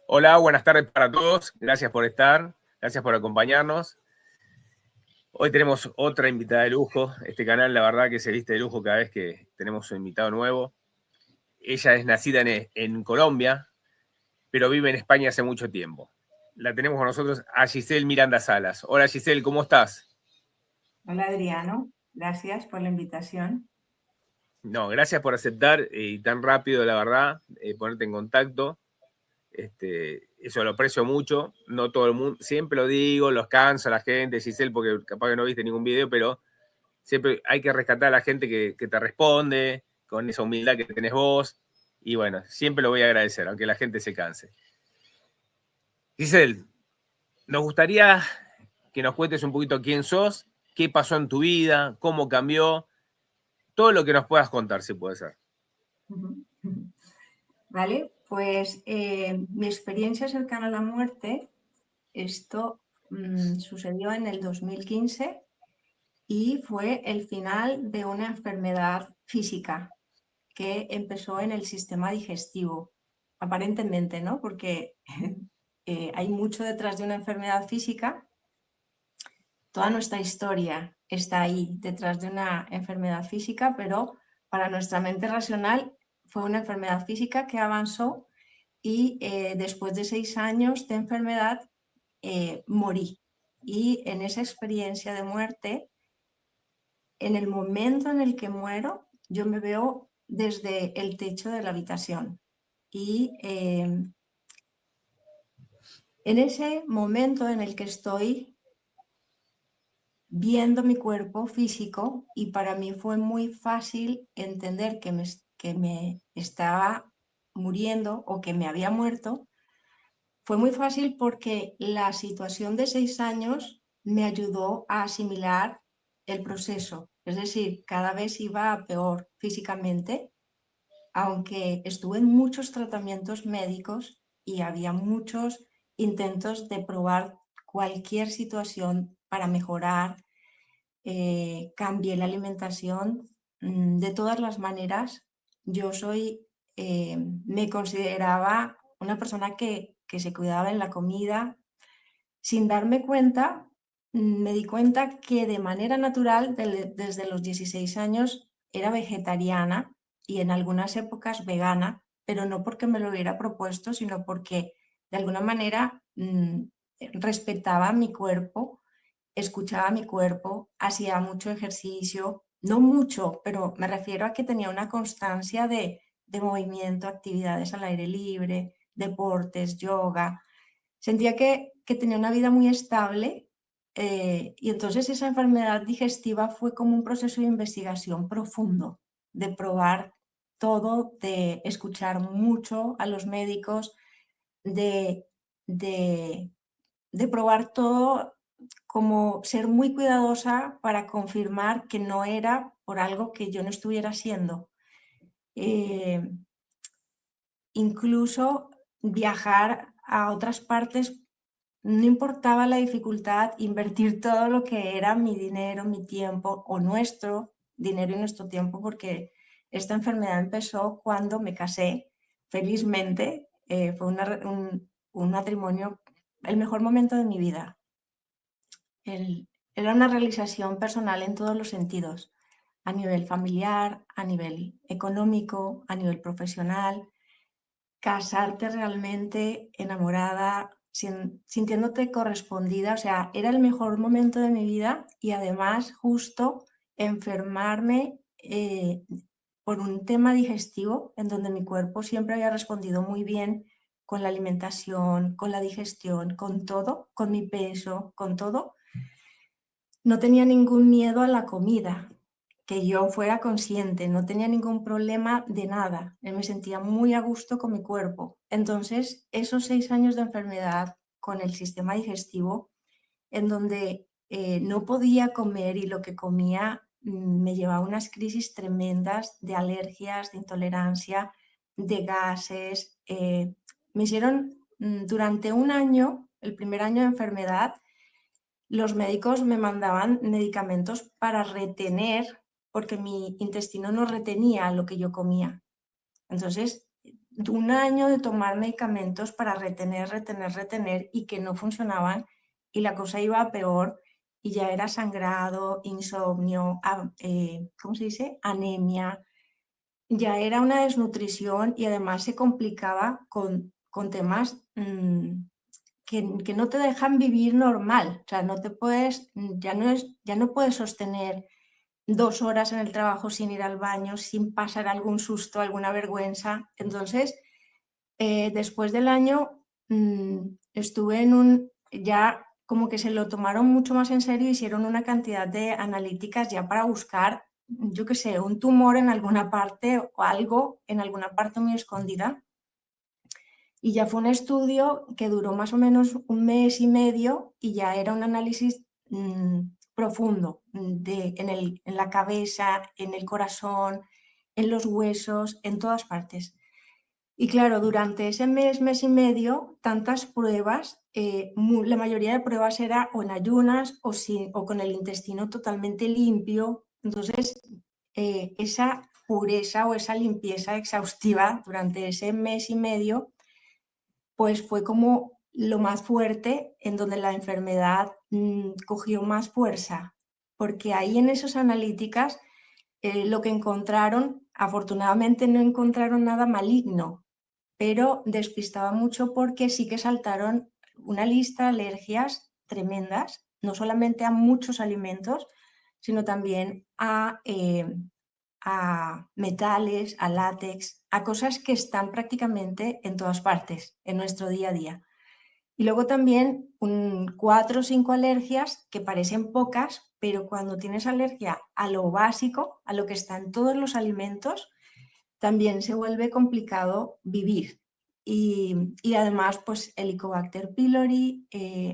Hola, buenas tardes para todos. Gracias por estar, gracias por acompañarnos. Hoy tenemos otra invitada de lujo. Este canal, la verdad, que se viste de lujo cada vez que tenemos un invitado nuevo. Ella es nacida en Colombia, pero vive en España hace mucho tiempo. La tenemos con nosotros a Giselle Miranda Salas. Hola Giselle, ¿cómo estás? Hola Adriano, gracias por la invitación. No, gracias por aceptar y tan rápido, la verdad, ponerte en contacto. Eso lo aprecio mucho. No todo el mundo, siempre lo digo, los canso a la gente, Giselle, porque capaz que no viste ningún video, pero siempre hay que rescatar a la gente que te responde, con esa humildad que tenés vos. Y bueno, siempre lo voy a agradecer, aunque la gente se canse. Giselle, nos gustaría que nos cuentes un poquito quién sos, qué pasó en tu vida, cómo cambió, todo lo que nos puedas contar, si puede ser. Ujú. Vale, pues mi experiencia cercana a la muerte, esto sucedió en el 2015 y fue el final de una enfermedad física que empezó en el sistema digestivo, aparentemente, ¿no? Porque hay mucho detrás de una enfermedad física. Toda nuestra historia está ahí detrás de una enfermedad física, pero para nuestra mente racional fue una enfermedad física que avanzó y después de 6 años de enfermedad morí. Y en esa experiencia de muerte, en el momento en el que muero, yo me veo desde el techo de la habitación. Y en ese momento en el que estoy viendo mi cuerpo físico, y para mí fue muy fácil entender que me estaba muriendo o que me había muerto. Fue muy fácil porque la situación de 6 años me ayudó a asimilar el proceso. Es decir, cada vez iba a peor físicamente, aunque estuve en muchos tratamientos médicos y había muchos intentos de probar cualquier situación para mejorar. Cambié la alimentación. De todas las maneras, yo me consideraba una persona que se cuidaba en la comida. Sin darme cuenta, me di cuenta que de manera natural, desde los 16 años, era vegetariana y en algunas épocas vegana, pero no porque me lo hubiera propuesto, sino porque de alguna manera respetaba mi cuerpo, escuchaba mi cuerpo, hacía mucho ejercicio, no mucho, pero me refiero a que tenía una constancia de movimiento, actividades al aire libre, deportes, yoga. Sentía que tenía una vida muy estable, y entonces esa enfermedad digestiva fue como un proceso de investigación profundo, de probar todo, de escuchar mucho a los médicos, de, de, de probar todo, como ser muy cuidadosa para confirmar que no era por algo que yo no estuviera haciendo. Eh, Incluso viajar a otras partes, no importaba la dificultad, invertir todo lo que era mi dinero, mi tiempo o nuestro dinero y nuestro tiempo, porque esta enfermedad empezó cuando me casé, felizmente. Fue un matrimonio, el mejor momento de mi vida. Era una realización personal en todos los sentidos, a nivel familiar, a nivel económico, a nivel profesional. Casarte realmente enamorada, sintiéndote correspondida, o sea, era el mejor momento de mi vida. Y además justo enfermarme por un tema digestivo en donde mi cuerpo siempre había respondido muy bien con la alimentación, con la digestión, con todo, con mi peso, con todo. No tenía ningún miedo a la comida, que yo fuera consciente, no tenía ningún problema de nada. Me sentía muy a gusto con mi cuerpo. Entonces, esos 6 años de enfermedad con el sistema digestivo, en donde no podía comer y lo que comía me llevaba a unas crisis tremendas de alergias, de intolerancia, de gases. Me hicieron durante un año, el primer año de enfermedad, los médicos me mandaban medicamentos para retener, porque mi intestino no retenía lo que yo comía. Entonces, un año de tomar medicamentos para retener y que no funcionaban y la cosa iba a peor y ya era sangrado, insomnio, ¿cómo se dice? Anemia, ya era una desnutrición y además se complicaba con temas que no te dejan vivir normal, o sea, no te puedes, ya no puedes sostener 2 horas en el trabajo sin ir al baño, sin pasar algún susto, alguna vergüenza. Entonces, después del año estuve ya como que se lo tomaron mucho más en serio, hicieron una cantidad de analíticas ya para buscar, yo qué sé, un tumor en alguna parte o algo en alguna parte muy escondida. Y ya fue un estudio que duró más o menos 1 mes y medio y ya era un análisis profundo en la cabeza, en el corazón, en los huesos, en todas partes. Y claro, durante ese mes y medio, tantas pruebas, la mayoría de pruebas era o en ayunas o con el intestino totalmente limpio. Entonces, esa pureza o esa limpieza exhaustiva durante ese mes y medio pues fue como lo más fuerte en donde la enfermedad cogió más fuerza, porque ahí en esas analíticas lo que encontraron, afortunadamente no encontraron nada maligno, pero despistaba mucho porque sí que saltaron una lista de alergias tremendas, no solamente a muchos alimentos, sino también a metales, a látex, a cosas que están prácticamente en todas partes, en nuestro día a día. Y luego también 4 o 5 alergias que parecen pocas, pero cuando tienes alergia a lo básico, a lo que está en todos los alimentos, también se vuelve complicado vivir. Y además, pues Helicobacter pylori,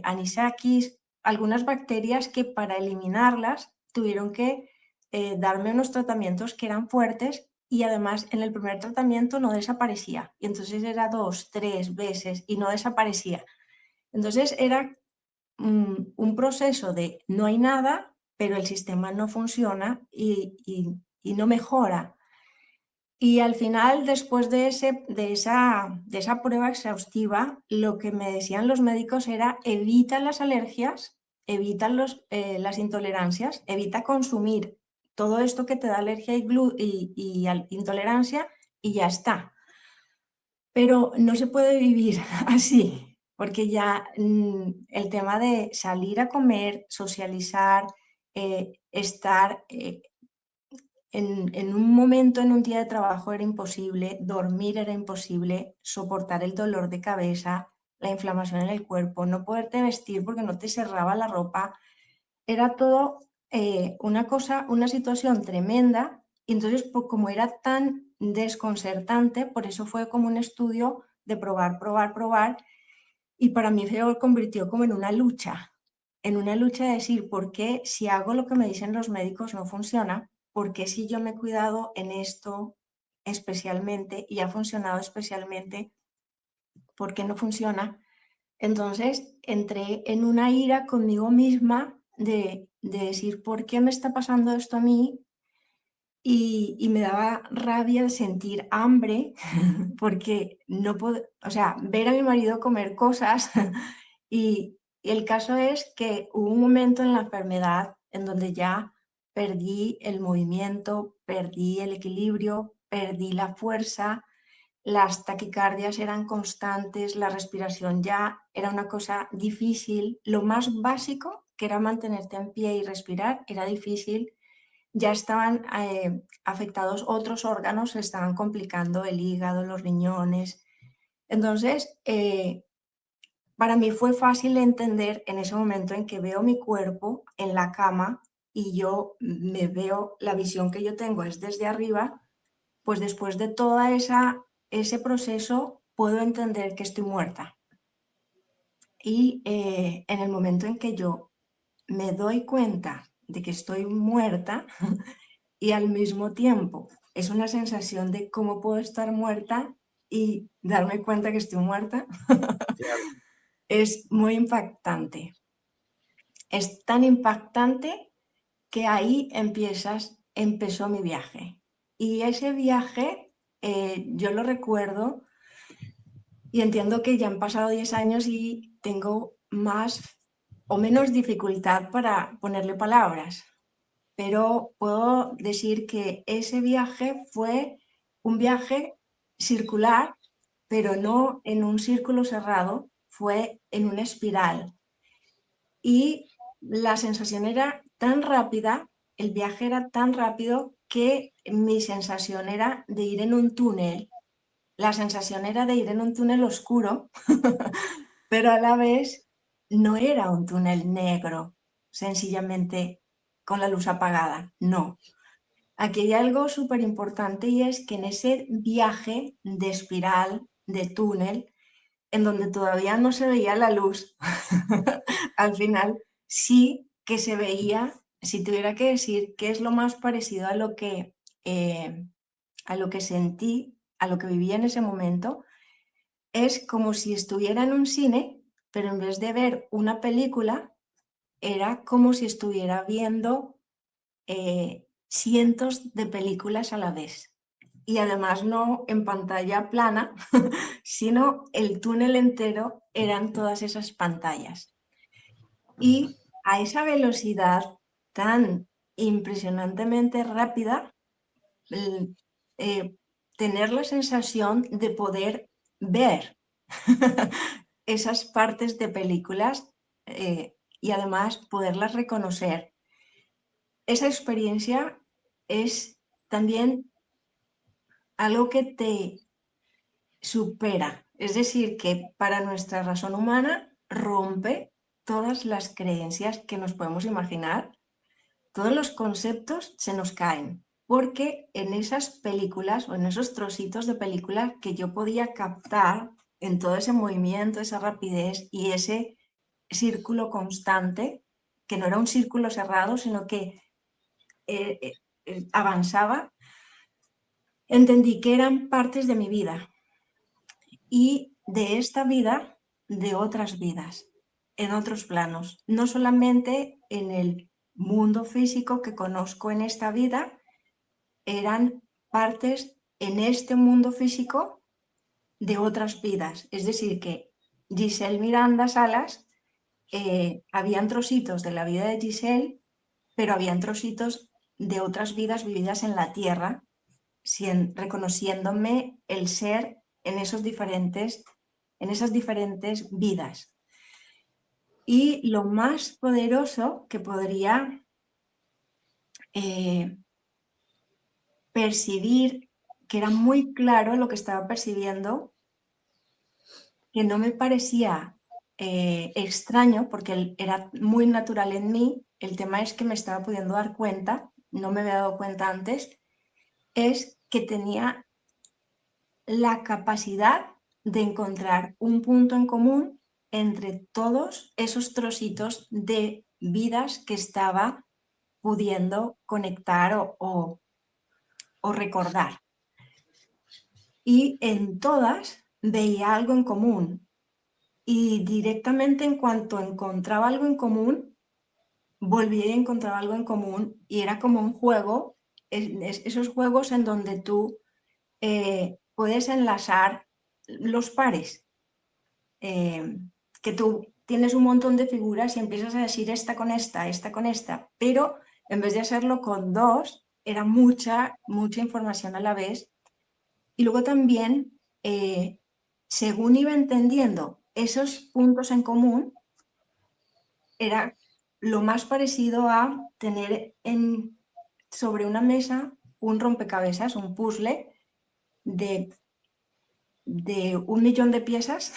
Anisakis, algunas bacterias que para eliminarlas tuvieron que darme unos tratamientos que eran fuertes y además en el primer tratamiento no desaparecía. Y entonces era 2, 3 veces y no desaparecía. Entonces era un proceso de no hay nada, pero el sistema no funciona y no mejora. Y al final, después de esa prueba exhaustiva, lo que me decían los médicos era evita las alergias, evita las intolerancias, evita consumir todo esto que te da alergia y intolerancia y ya está. Pero no se puede vivir así, porque ya el tema de salir a comer, socializar, estar en un momento, en un día de trabajo era imposible, dormir era imposible, soportar el dolor de cabeza, la inflamación en el cuerpo, no poderte vestir porque no te cerraba la ropa, era todo una situación tremenda. Y entonces, pues, como era tan desconcertante, por eso fue como un estudio de probar, probar, probar, y para mí se convirtió como en una lucha de decir, ¿por qué si hago lo que me dicen los médicos no funciona? ¿Por qué si yo me he cuidado en esto especialmente y ha funcionado especialmente, por qué no funciona? Entonces entré en una ira conmigo misma de decir, ¿por qué me está pasando esto a mí? Y me daba rabia de sentir hambre porque no puedo, o sea, ver a mi marido comer cosas y el caso es que hubo un momento en la enfermedad en donde ya perdí el movimiento, perdí el equilibrio, perdí la fuerza, las taquicardias eran constantes, la respiración ya era una cosa difícil, lo más básico, que era mantenerte en pie y respirar, era difícil, ya estaban afectados otros órganos, se estaban complicando el hígado, los riñones. Entonces, para mí fue fácil entender en ese momento en que veo mi cuerpo en la cama y yo me veo, la visión que yo tengo es desde arriba, pues después de ese proceso puedo entender que estoy muerta. Y en el momento en que yo me doy cuenta de que estoy muerta, y al mismo tiempo es una sensación de cómo puedo estar muerta y darme cuenta que estoy muerta, Claro. es muy impactante. Es tan impactante que ahí empezó mi viaje. Y ese viaje yo lo recuerdo Y entiendo que ya han pasado 10 años y tengo más o menos dificultad para ponerle palabras, pero puedo decir que ese viaje fue un viaje circular, pero no en un círculo cerrado, fue en una espiral. Y la sensación era tan rápida, el viaje era tan rápido que mi sensación era de ir en un túnel. La sensación era de ir en un túnel oscuro, pero a la vez no era un túnel negro, sencillamente con la luz apagada, no. Aquí hay algo súper importante y es que en ese viaje de espiral, de túnel, en donde todavía no se veía la luz, al final sí que se veía, si tuviera que decir qué es lo más parecido a lo que sentí, a lo que viví en ese momento, es como si estuviera en un cine, pero en vez de ver una película, era como si estuviera viendo cientos de películas a la vez. Y además no en pantalla plana, sino el túnel entero eran todas esas pantallas. Y a esa velocidad tan impresionantemente rápida, eh, tener la sensación de poder ver esas partes de películas y además poderlas reconocer. Esa experiencia es también algo que te supera, es decir, que para nuestra razón humana rompe todas las creencias que nos podemos imaginar, todos los conceptos se nos caen, porque en esas películas o en esos trocitos de películas que yo podía captar en todo ese movimiento, esa rapidez y ese círculo constante, que no era un círculo cerrado, sino que avanzaba, entendí que eran partes de mi vida y de esta vida, de otras vidas, en otros planos, no solamente en el mundo físico que conozco en esta vida, eran partes en este mundo físico de otras vidas. Es decir, que Giselle Miranda Salas, habían trocitos de la vida de Giselle, pero habían trocitos de otras vidas vividas en la Tierra, reconociéndome el ser en esas diferentes vidas. Y lo más poderoso que podría percibir, que era muy claro lo que estaba percibiendo, que no me parecía extraño, porque era muy natural en mí, el tema es que me estaba pudiendo dar cuenta, no me había dado cuenta antes, es que tenía la capacidad de encontrar un punto en común entre todos esos trocitos de vidas que estaba pudiendo conectar o recordar. Y en todas veía algo en común. Y directamente en cuanto encontraba algo en común, volvía y encontraba algo en común. Y era como un juego, esos juegos en donde tú puedes enlazar los pares, que tú tienes un montón de figuras y empiezas a decir esta con esta, pero en vez de hacerlo con dos, era mucha información a la vez. Y luego también, según iba entendiendo esos puntos en común, era lo más parecido a tener sobre una mesa un rompecabezas, un puzzle de 1 millón de piezas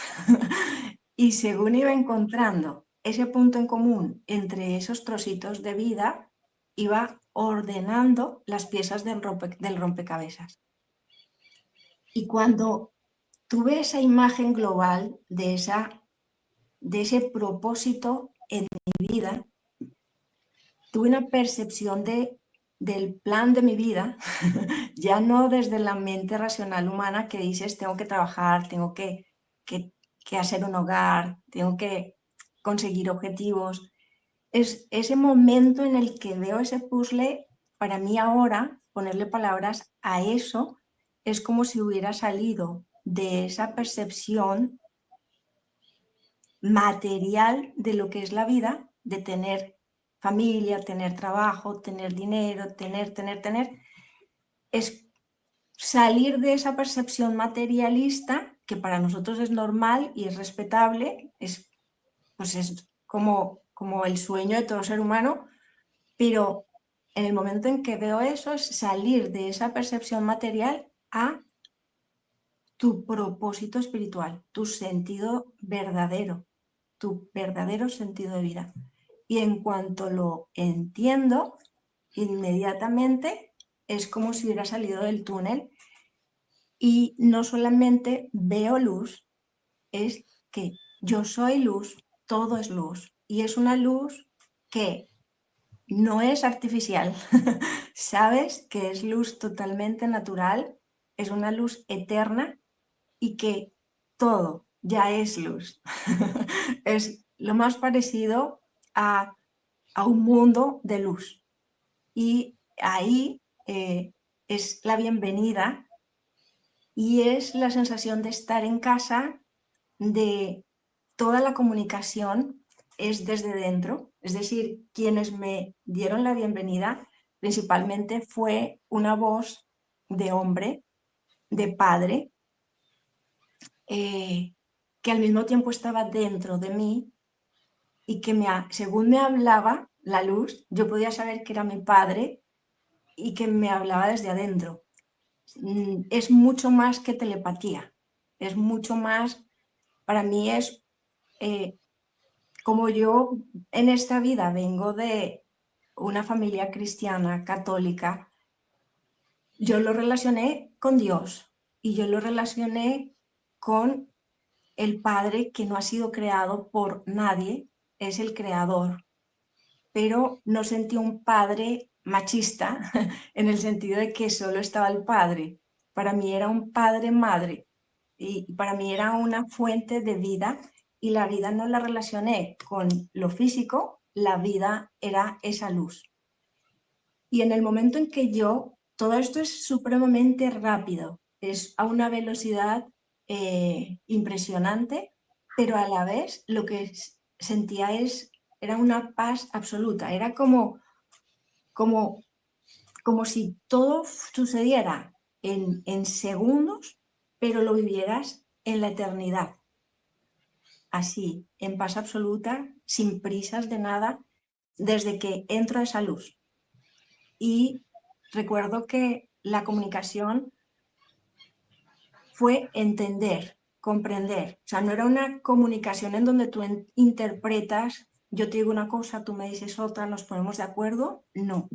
y según iba encontrando ese punto en común entre esos trocitos de vida, iba ordenando las piezas del rompecabezas. Y cuando tuve esa imagen global de ese propósito en mi vida, tuve una percepción del plan de mi vida, ya no desde la mente racional humana que dices, tengo que trabajar, tengo que hacer un hogar, tengo que conseguir objetivos. Es ese momento en el que veo ese puzzle, para mí ahora, ponerle palabras a eso, es como si hubiera salido de esa percepción material de lo que es la vida, de tener familia, tener trabajo, tener dinero, tener, es salir de esa percepción materialista que para nosotros es normal y es respetable, pues es como el sueño de todo ser humano, pero en el momento en que veo eso es salir de esa percepción material a tu propósito espiritual, tu sentido verdadero, tu verdadero sentido de vida. Y en cuanto lo entiendo, inmediatamente es como si hubiera salido del túnel y no solamente veo luz, es que yo soy luz, todo es luz y es una luz que no es artificial. Sabes que es luz totalmente natural, es una luz eterna y que todo ya es luz. Es lo más parecido a un mundo de luz. Y ahí es la bienvenida y es la sensación de estar en casa, de toda la comunicación es desde dentro. Es decir, quienes me dieron la bienvenida principalmente fue una voz de hombre, de padre, que al mismo tiempo estaba dentro de mí y que según me hablaba la luz, yo podía saber que era mi padre y que me hablaba desde adentro. Es mucho más que telepatía, es mucho más, para mí es como yo en esta vida vengo de una familia cristiana, católica, yo lo relacioné con Dios y yo lo relacioné con el Padre que no ha sido creado por nadie, es el creador, pero no sentí un padre machista en el sentido de que solo estaba el padre. Para mí era un padre-madre y para mí era una fuente de vida y la vida no la relacioné con lo físico, la vida era esa luz. Y en el momento en que todo esto es supremamente rápido, es a una velocidad impresionante, pero a la vez lo que sentía era una paz absoluta, era como, como si todo sucediera en segundos, pero lo vivieras en la eternidad, así, en paz absoluta, sin prisas de nada, desde que entro a esa luz. Y recuerdo que la comunicación fue entender, comprender. O sea, no era una comunicación en donde tú interpretas, yo te digo una cosa, tú me dices otra, nos ponemos de acuerdo. No.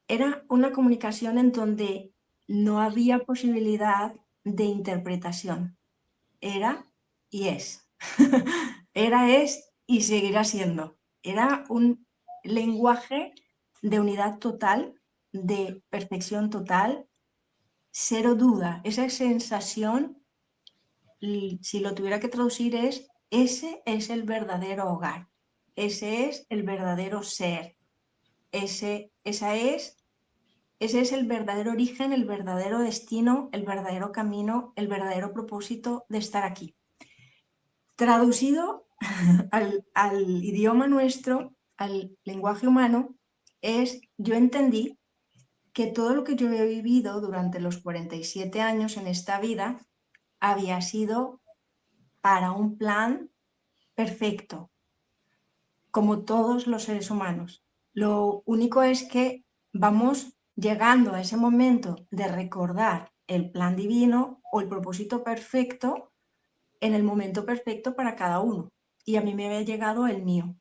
Era una comunicación en donde no había posibilidad de interpretación. Era y es. Era, es y seguirá siendo. Era un lenguaje de unidad total, de perfección total, cero duda. Esa sensación, si lo tuviera que traducir, ese es el verdadero hogar, ese es el verdadero ser, ese es el verdadero origen, el verdadero destino, el verdadero camino, el verdadero propósito de estar aquí. Traducido al idioma nuestro, al lenguaje humano, yo entendí que todo lo que yo he vivido durante los 47 años en esta vida había sido para un plan perfecto, como todos los seres humanos. Lo único es que vamos llegando a ese momento de recordar el plan divino o el propósito perfecto en el momento perfecto para cada uno. Y a mí me había llegado el mío.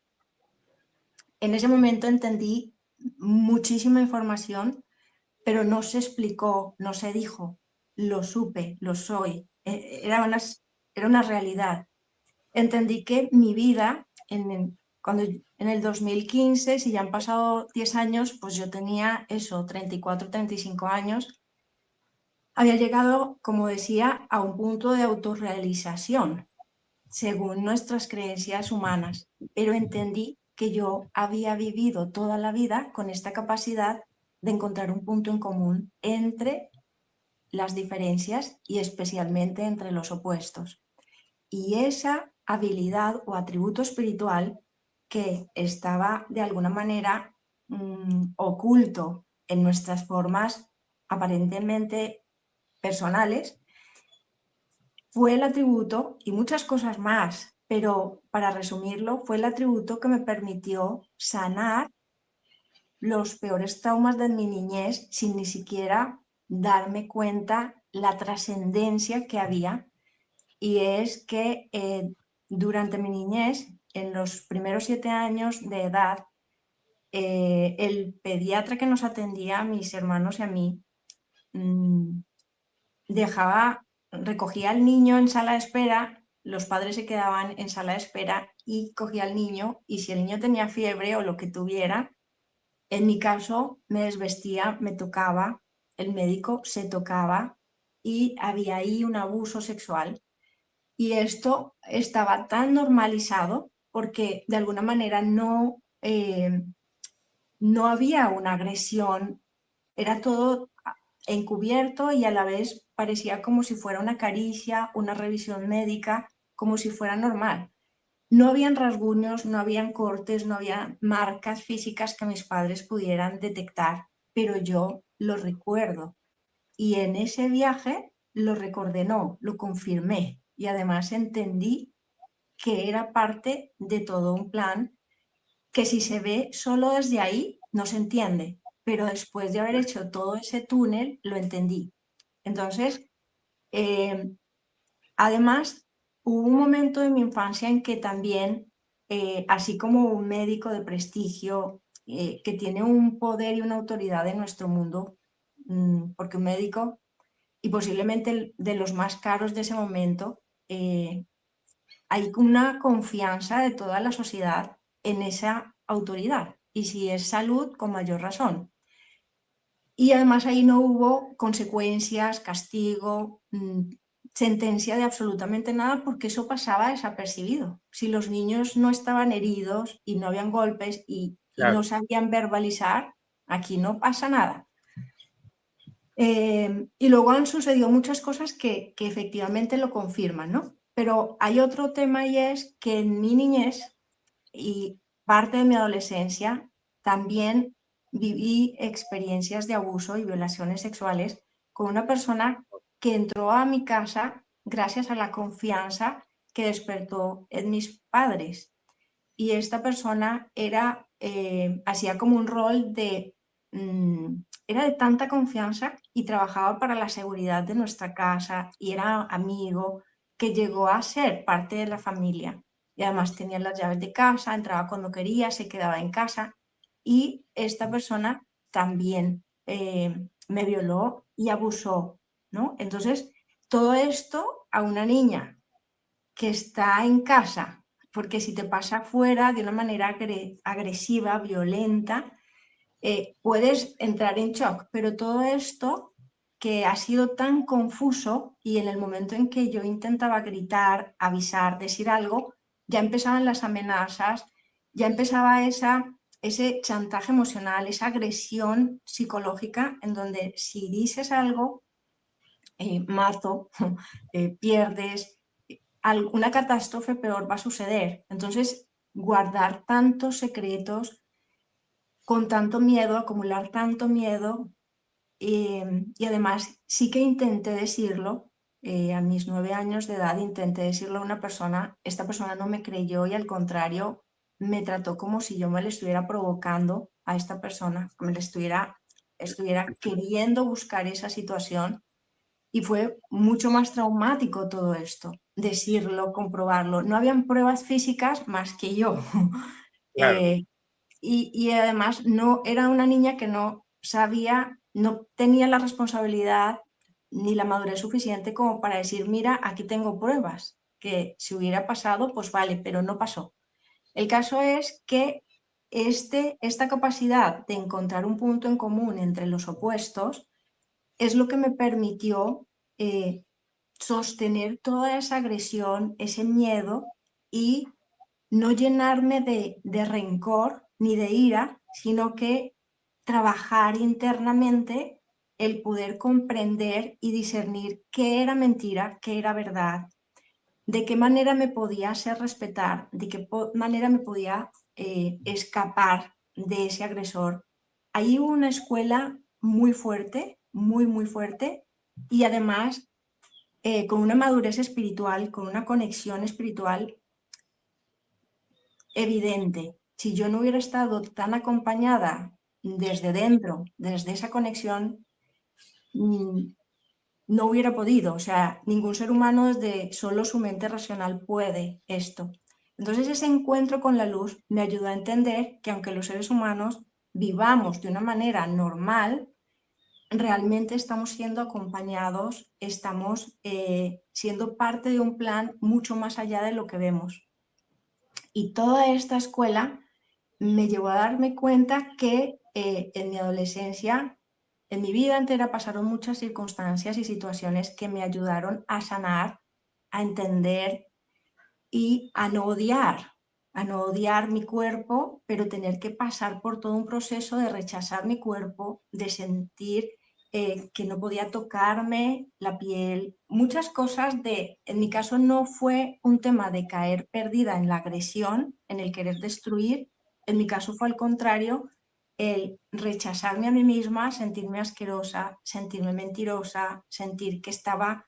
En ese momento entendí muchísima información, pero no se explicó, no se dijo, lo supe, lo soy. Era una realidad. Entendí que mi vida, en el 2015, si ya han pasado 10 años, pues yo tenía eso, 34, 35 años, había llegado, como decía, a un punto de autorrealización, según nuestras creencias humanas, pero entendí que yo había vivido toda la vida con esta capacidad de encontrar un punto en común entre las diferencias y especialmente entre los opuestos. Y esa habilidad o atributo espiritual que estaba de alguna manera oculto en nuestras formas aparentemente personales, fue el atributo y muchas cosas más, pero para resumirlo, fue el atributo que me permitió sanar los peores traumas de mi niñez sin ni siquiera darme cuenta la trascendencia que había. Y es que durante mi niñez, en los primeros 7 años de edad, el pediatra que nos atendía a mis hermanos y a mí mm, recogía al niño en sala de espera, los padres se quedaban en sala de espera y cogía al niño, y si el niño tenía fiebre o lo que tuviera, en mi caso me desvestía, me tocaba, el médico se tocaba y había ahí un abuso sexual. Y esto estaba tan normalizado porque de alguna manera no había una agresión, era todo encubierto y a la vez parecía como si fuera una caricia, una revisión médica, como si fuera normal. No habían rasguños, no habían cortes, no había marcas físicas que mis padres pudieran detectar, pero yo lo recuerdo. Y en ese viaje lo recordé, no, lo confirmé y además entendí que era parte de todo un plan que si se ve solo desde ahí no se entiende, pero después de haber hecho todo ese túnel lo entendí. Entonces, eh, además, hubo un momento de mi infancia en que también, así como un médico de prestigio que tiene un poder y una autoridad en nuestro mundo, porque un médico, y posiblemente de los más caros de ese momento, hay una confianza de toda la sociedad en esa autoridad. Y si es salud, con mayor razón. Y además ahí no hubo consecuencias, castigo, sentencia de absolutamente nada, porque eso pasaba desapercibido. Si los niños no estaban heridos y no habían golpes y no Claro, sabían verbalizar, aquí no pasa nada. Y luego han sucedido muchas cosas que efectivamente lo confirman, ¿no? Pero hay otro tema, y es que en mi niñez y parte de mi adolescencia también viví experiencias de abuso y violaciones sexuales con una persona que entró a mi casa gracias a la confianza que despertó en mis padres. Y esta persona hacía como un rol era de tanta confianza y trabajaba para la seguridad de nuestra casa y era amigo, que llegó a ser parte de la familia. Y además tenía las llaves de casa, entraba cuando quería, se quedaba en casa. Y esta persona también me violó y abusó, ¿no? Entonces, todo esto a una niña que está en casa, porque si te pasa fuera de una manera agresiva, violenta, puedes entrar en shock, pero todo esto que ha sido tan confuso, y en el momento en que yo intentaba gritar, avisar, decir algo, ya empezaban las amenazas, ya empezaba ese chantaje emocional, esa agresión psicológica en donde si dices algo, mato, pierdes, alguna catástrofe peor va a suceder. Entonces, guardar tantos secretos con tanto miedo, acumular tanto miedo, y además sí que intenté decirlo, a mis 9 años de edad intenté decirlo a una persona, esta persona no me creyó y al contrario me trató como si yo me le estuviera provocando a esta persona, me le estuviera queriendo buscar esa situación. Y fue mucho más traumático todo esto, decirlo, comprobarlo. No habían pruebas físicas más que yo. claro. Y además no era una niña que no sabía, no tenía la responsabilidad ni la madurez suficiente como para decir, mira, aquí tengo pruebas, que si hubiera pasado, pues vale, pero no pasó. El caso es que esta capacidad de encontrar un punto en común entre los opuestos es lo que me permitió eh, sostener toda esa agresión, ese miedo, y no llenarme de rencor ni de ira, sino que trabajar internamente el poder comprender y discernir qué era mentira, qué era verdad, de qué manera me podía hacer respetar, de qué manera me podía escapar de ese agresor. Ahí hubo una escuela muy fuerte, muy, muy fuerte, y además con una madurez espiritual, con una conexión espiritual evidente. Si yo no hubiera estado tan acompañada desde dentro, desde esa conexión, no hubiera podido. O sea, ningún ser humano desde solo su mente racional puede esto. Entonces ese encuentro con la luz me ayudó a entender que aunque los seres humanos vivamos de una manera normal, realmente estamos siendo acompañados, estamos siendo parte de un plan mucho más allá de lo que vemos. Y toda esta escuela me llevó a darme cuenta que en mi adolescencia, en mi vida entera, pasaron muchas circunstancias y situaciones que me ayudaron a sanar, a entender y a no odiar mi cuerpo, pero tener que pasar por todo un proceso de rechazar mi cuerpo, de sentir que no podía tocarme la piel, muchas cosas en mi caso no fue un tema de caer perdida en la agresión, en el querer destruir, en mi caso fue al contrario, el rechazarme a mí misma, sentirme asquerosa, sentirme mentirosa, sentir que estaba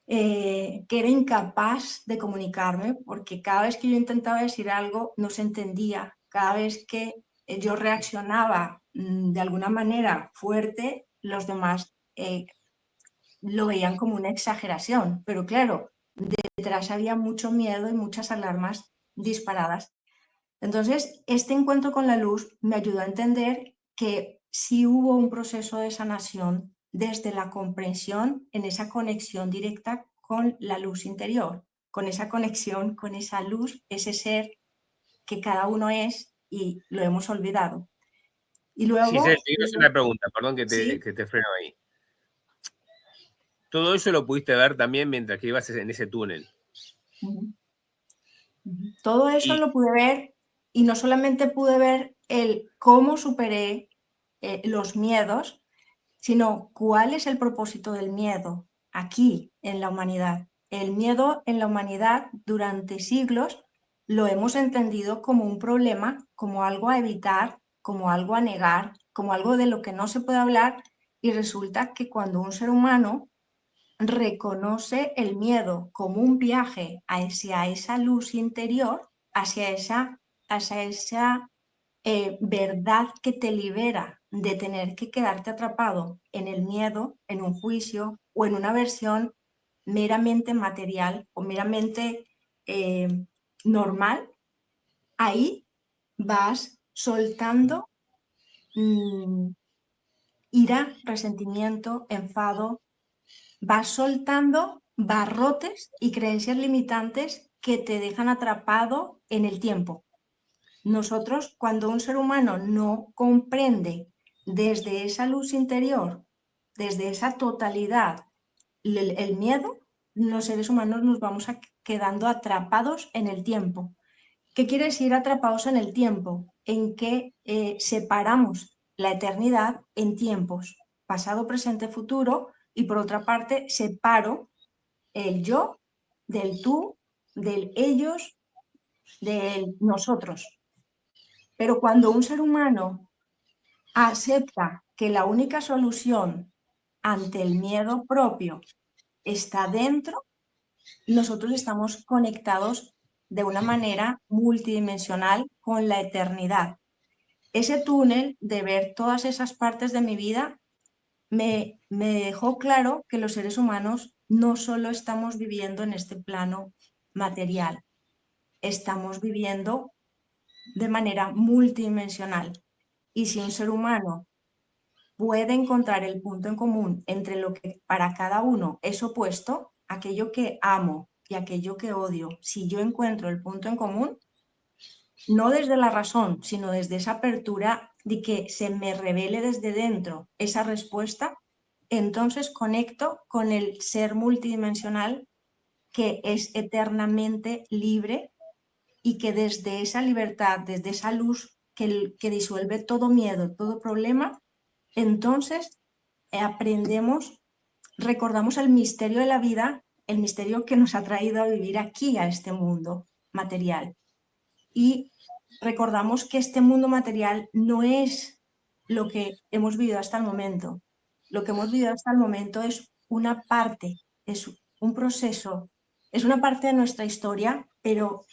que era incapaz de comunicarme porque cada vez que yo intentaba decir algo no se entendía, cada vez que yo reaccionaba de alguna manera fuerte, los demás lo veían como una exageración, pero claro, detrás había mucho miedo y muchas alarmas disparadas. Entonces, este encuentro con la luz me ayudó a entender que sí hubo un proceso de sanación desde la comprensión en esa conexión directa con la luz interior, con esa conexión, con esa luz, ese ser que cada uno es y lo hemos olvidado. Y Giselle, luego, te quiero hacer una pregunta, perdón sí, que te freno ahí. Todo eso lo pudiste ver también mientras que ibas en ese túnel. todo eso Y lo pude ver y no solamente pude ver el cómo superé los miedos, sino cuál es el propósito del miedo aquí en la humanidad. El miedo en la humanidad durante siglos lo hemos entendido como un problema, como algo a evitar, como algo a negar, como algo de lo que no se puede hablar, y resulta que cuando un ser humano reconoce el miedo como un viaje hacia esa luz interior, hacia esa verdad que te libera de tener que quedarte atrapado en el miedo, en un juicio o en una versión meramente material o meramente eh, normal, ahí vas soltando ira, resentimiento, enfado, vas soltando barrotes y creencias limitantes que te dejan atrapado en el tiempo. Nosotros, cuando un ser humano no comprende desde esa luz interior, desde esa totalidad, el miedo, los seres humanos nos vamos quedando atrapados en el tiempo. ¿Qué quiere decir atrapados en el tiempo? En que separamos la eternidad en tiempos, pasado, presente, futuro, y por otra parte separo el yo del tú, del ellos, del nosotros. Pero cuando un ser humano acepta que la única solución ante el miedo propio está dentro, nosotros estamos conectados de una manera multidimensional con la eternidad. Ese túnel de ver todas esas partes de mi vida me dejó claro que los seres humanos no solo estamos viviendo en este plano material, estamos viviendo de manera multidimensional. Y si un ser humano puede encontrar el punto en común entre lo que para cada uno es opuesto, aquello que amo y aquello que odio, si yo encuentro el punto en común, no desde la razón, sino desde esa apertura de que se me revele desde dentro esa respuesta, entonces conecto con el ser multidimensional que es eternamente libre y que desde esa libertad, desde esa luz que disuelve todo miedo, todo problema, entonces aprendemos, recordamos el misterio de la vida, el misterio que nos ha traído a vivir aquí, a este mundo material. Y recordamos que este mundo material no es lo que hemos vivido hasta el momento. Lo que hemos vivido hasta el momento es una parte, es un proceso, es una parte de nuestra historia, pero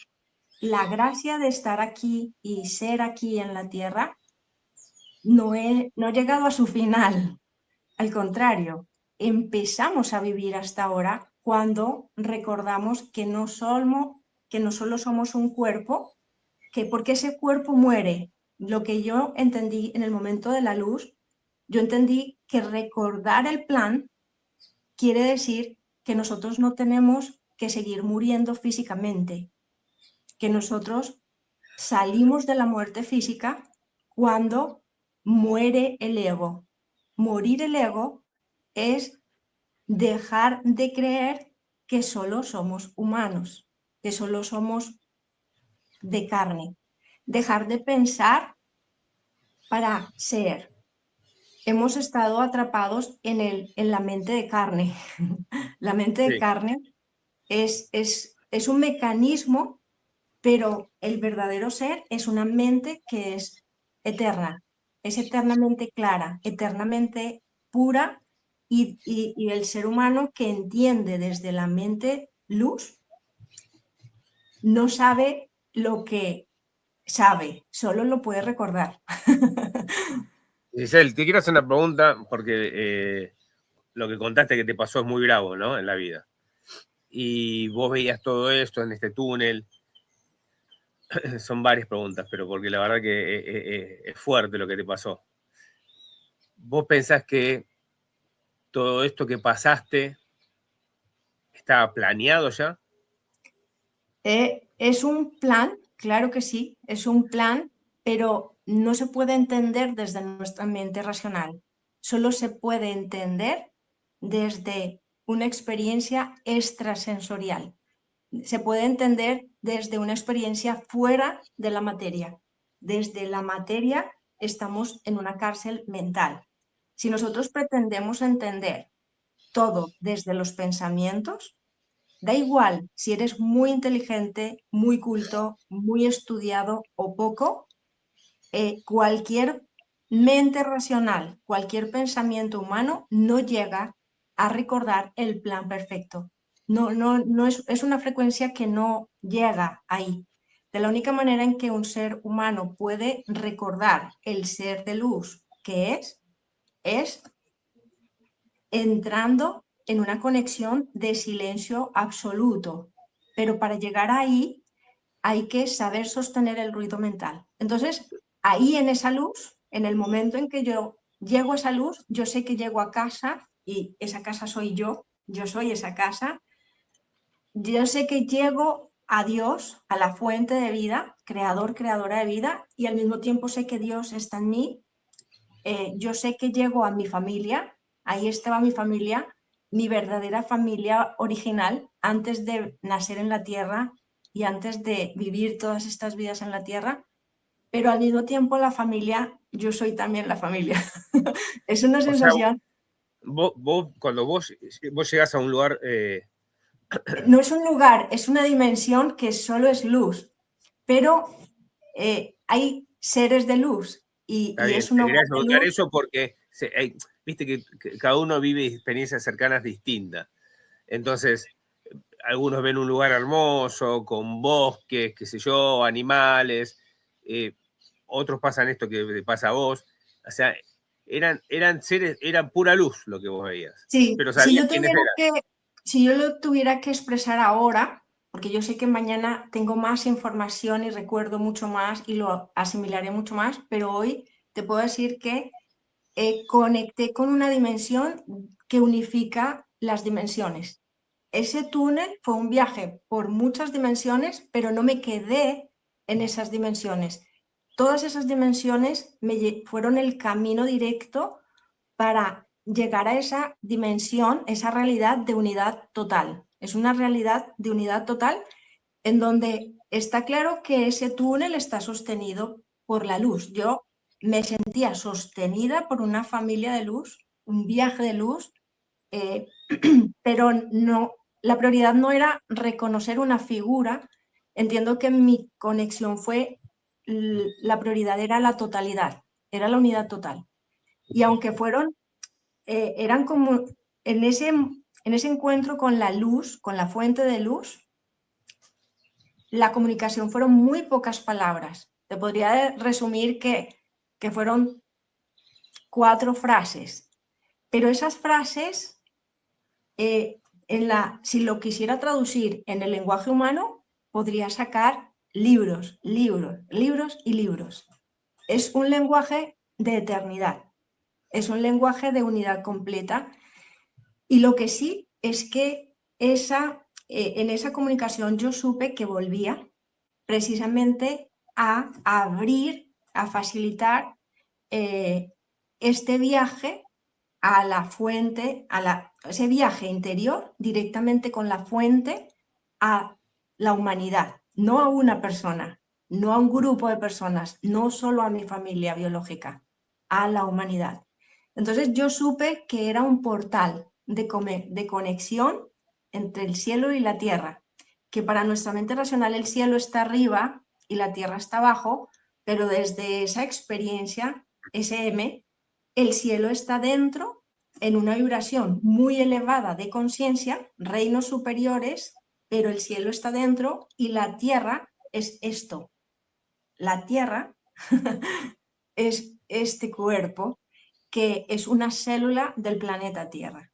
la gracia de estar aquí y ser aquí en la tierra no ha llegado a su final. Al contrario, empezamos a vivir hasta ahora cuando recordamos que no solo somos un cuerpo, que porque ese cuerpo muere. Lo que yo entendí en el momento de la luz, yo entendí que recordar el plan quiere decir que nosotros no tenemos que seguir muriendo físicamente, que nosotros salimos de la muerte física cuando muere el ego. Morir el ego es dejar de creer que solo somos humanos, que solo somos de carne. Dejar de pensar para ser. Hemos estado atrapados en la mente de carne. La mente de Sí. carne es un mecanismo, pero el verdadero ser es una mente que eterna, es eternamente clara, eternamente pura, y el ser humano que entiende desde la mente luz no sabe lo que sabe, solo lo puede recordar. Giselle, te quiero hacer una pregunta porque lo que contaste que te pasó es muy bravo, ¿no? En la vida. Y vos veías todo esto en este túnel. Son varias preguntas, pero porque la verdad que es fuerte lo que te pasó. ¿Vos pensás que todo esto que pasaste estaba planeado ya? Es un plan, claro que sí, es un plan, pero no se puede entender desde nuestra mente racional. Solo se puede entender desde una experiencia extrasensorial. Se puede entender desde una experiencia fuera de la materia. Desde la materia estamos en una cárcel mental. Si nosotros pretendemos entender todo desde los pensamientos, da igual si eres muy inteligente, muy culto, muy estudiado o poco, cualquier mente racional, cualquier pensamiento humano no llega a recordar el plan perfecto. No es una frecuencia que no llega ahí. De la única manera en que un ser humano puede recordar el ser de luz que es entrando en una conexión de silencio absoluto. Pero para llegar ahí hay que saber sostener el ruido mental. Entonces, ahí en esa luz, en el momento en que yo llego a esa luz, yo sé que llego a casa y esa casa soy yo soy esa casa. Yo sé que llego a Dios, a la fuente de vida, creador, creadora de vida, y al mismo tiempo sé que Dios está en mí. Yo sé que llego a mi familia, ahí estaba mi familia, mi verdadera familia original, antes de nacer en la tierra y antes de vivir todas estas vidas en la tierra, pero al mismo tiempo la familia, yo soy también la familia. Es una O sea, sensación, cuando vos llegás a un lugar, no es un lugar, es una dimensión que solo es luz, pero hay seres de luz está y bien, es un te hogar quería de preguntar luz. eso porque viste que cada uno vive experiencias cercanas distintas. Entonces, algunos ven un lugar hermoso, con bosques, qué sé yo, animales, eh, otros pasan esto que te pasa a vos. O sea, eran seres, eran pura luz lo que vos veías, Sí, pero sabías quiénes eran. si yo lo tuviera que expresar ahora, porque yo sé que mañana tengo más información y recuerdo mucho más y lo asimilaré mucho más, pero hoy te puedo decir que conecté con una dimensión que unifica las dimensiones. Ese túnel fue un viaje por muchas dimensiones, pero no me quedé en esas dimensiones. Todas esas dimensiones fueron el camino directo para llegar a esa dimensión, esa realidad de unidad total. Es una realidad de unidad total en donde está claro que ese túnel está sostenido por la luz. Yo me sentía sostenida por una familia de luz, un viaje de luz, pero no, la prioridad no era reconocer una figura. Entiendo que mi conexión fue, la prioridad era la totalidad, era la unidad total. Y aunque eran como en ese encuentro con la luz, con la fuente de luz, la comunicación fueron muy pocas palabras. Te podría resumir que fueron 4 frases, pero esas frases, si lo quisiera traducir en el lenguaje humano, podría sacar libros, libros, libros y libros. Es un lenguaje de eternidad, es un lenguaje de unidad completa, y lo que sí es que en esa comunicación yo supe que volvía precisamente a abrir, a facilitar este viaje a la fuente, ese viaje interior directamente con la fuente a la humanidad, no a una persona, no a un grupo de personas, no solo a mi familia biológica, a la humanidad. Entonces yo supe que era un portal de conexión entre el cielo y la tierra, que para nuestra mente racional el cielo está arriba y la tierra está abajo, pero desde esa experiencia, SM, el cielo está dentro en una vibración muy elevada de conciencia, reinos superiores, pero el cielo está dentro y la tierra es esto. La tierra es este cuerpo que es una célula del planeta Tierra.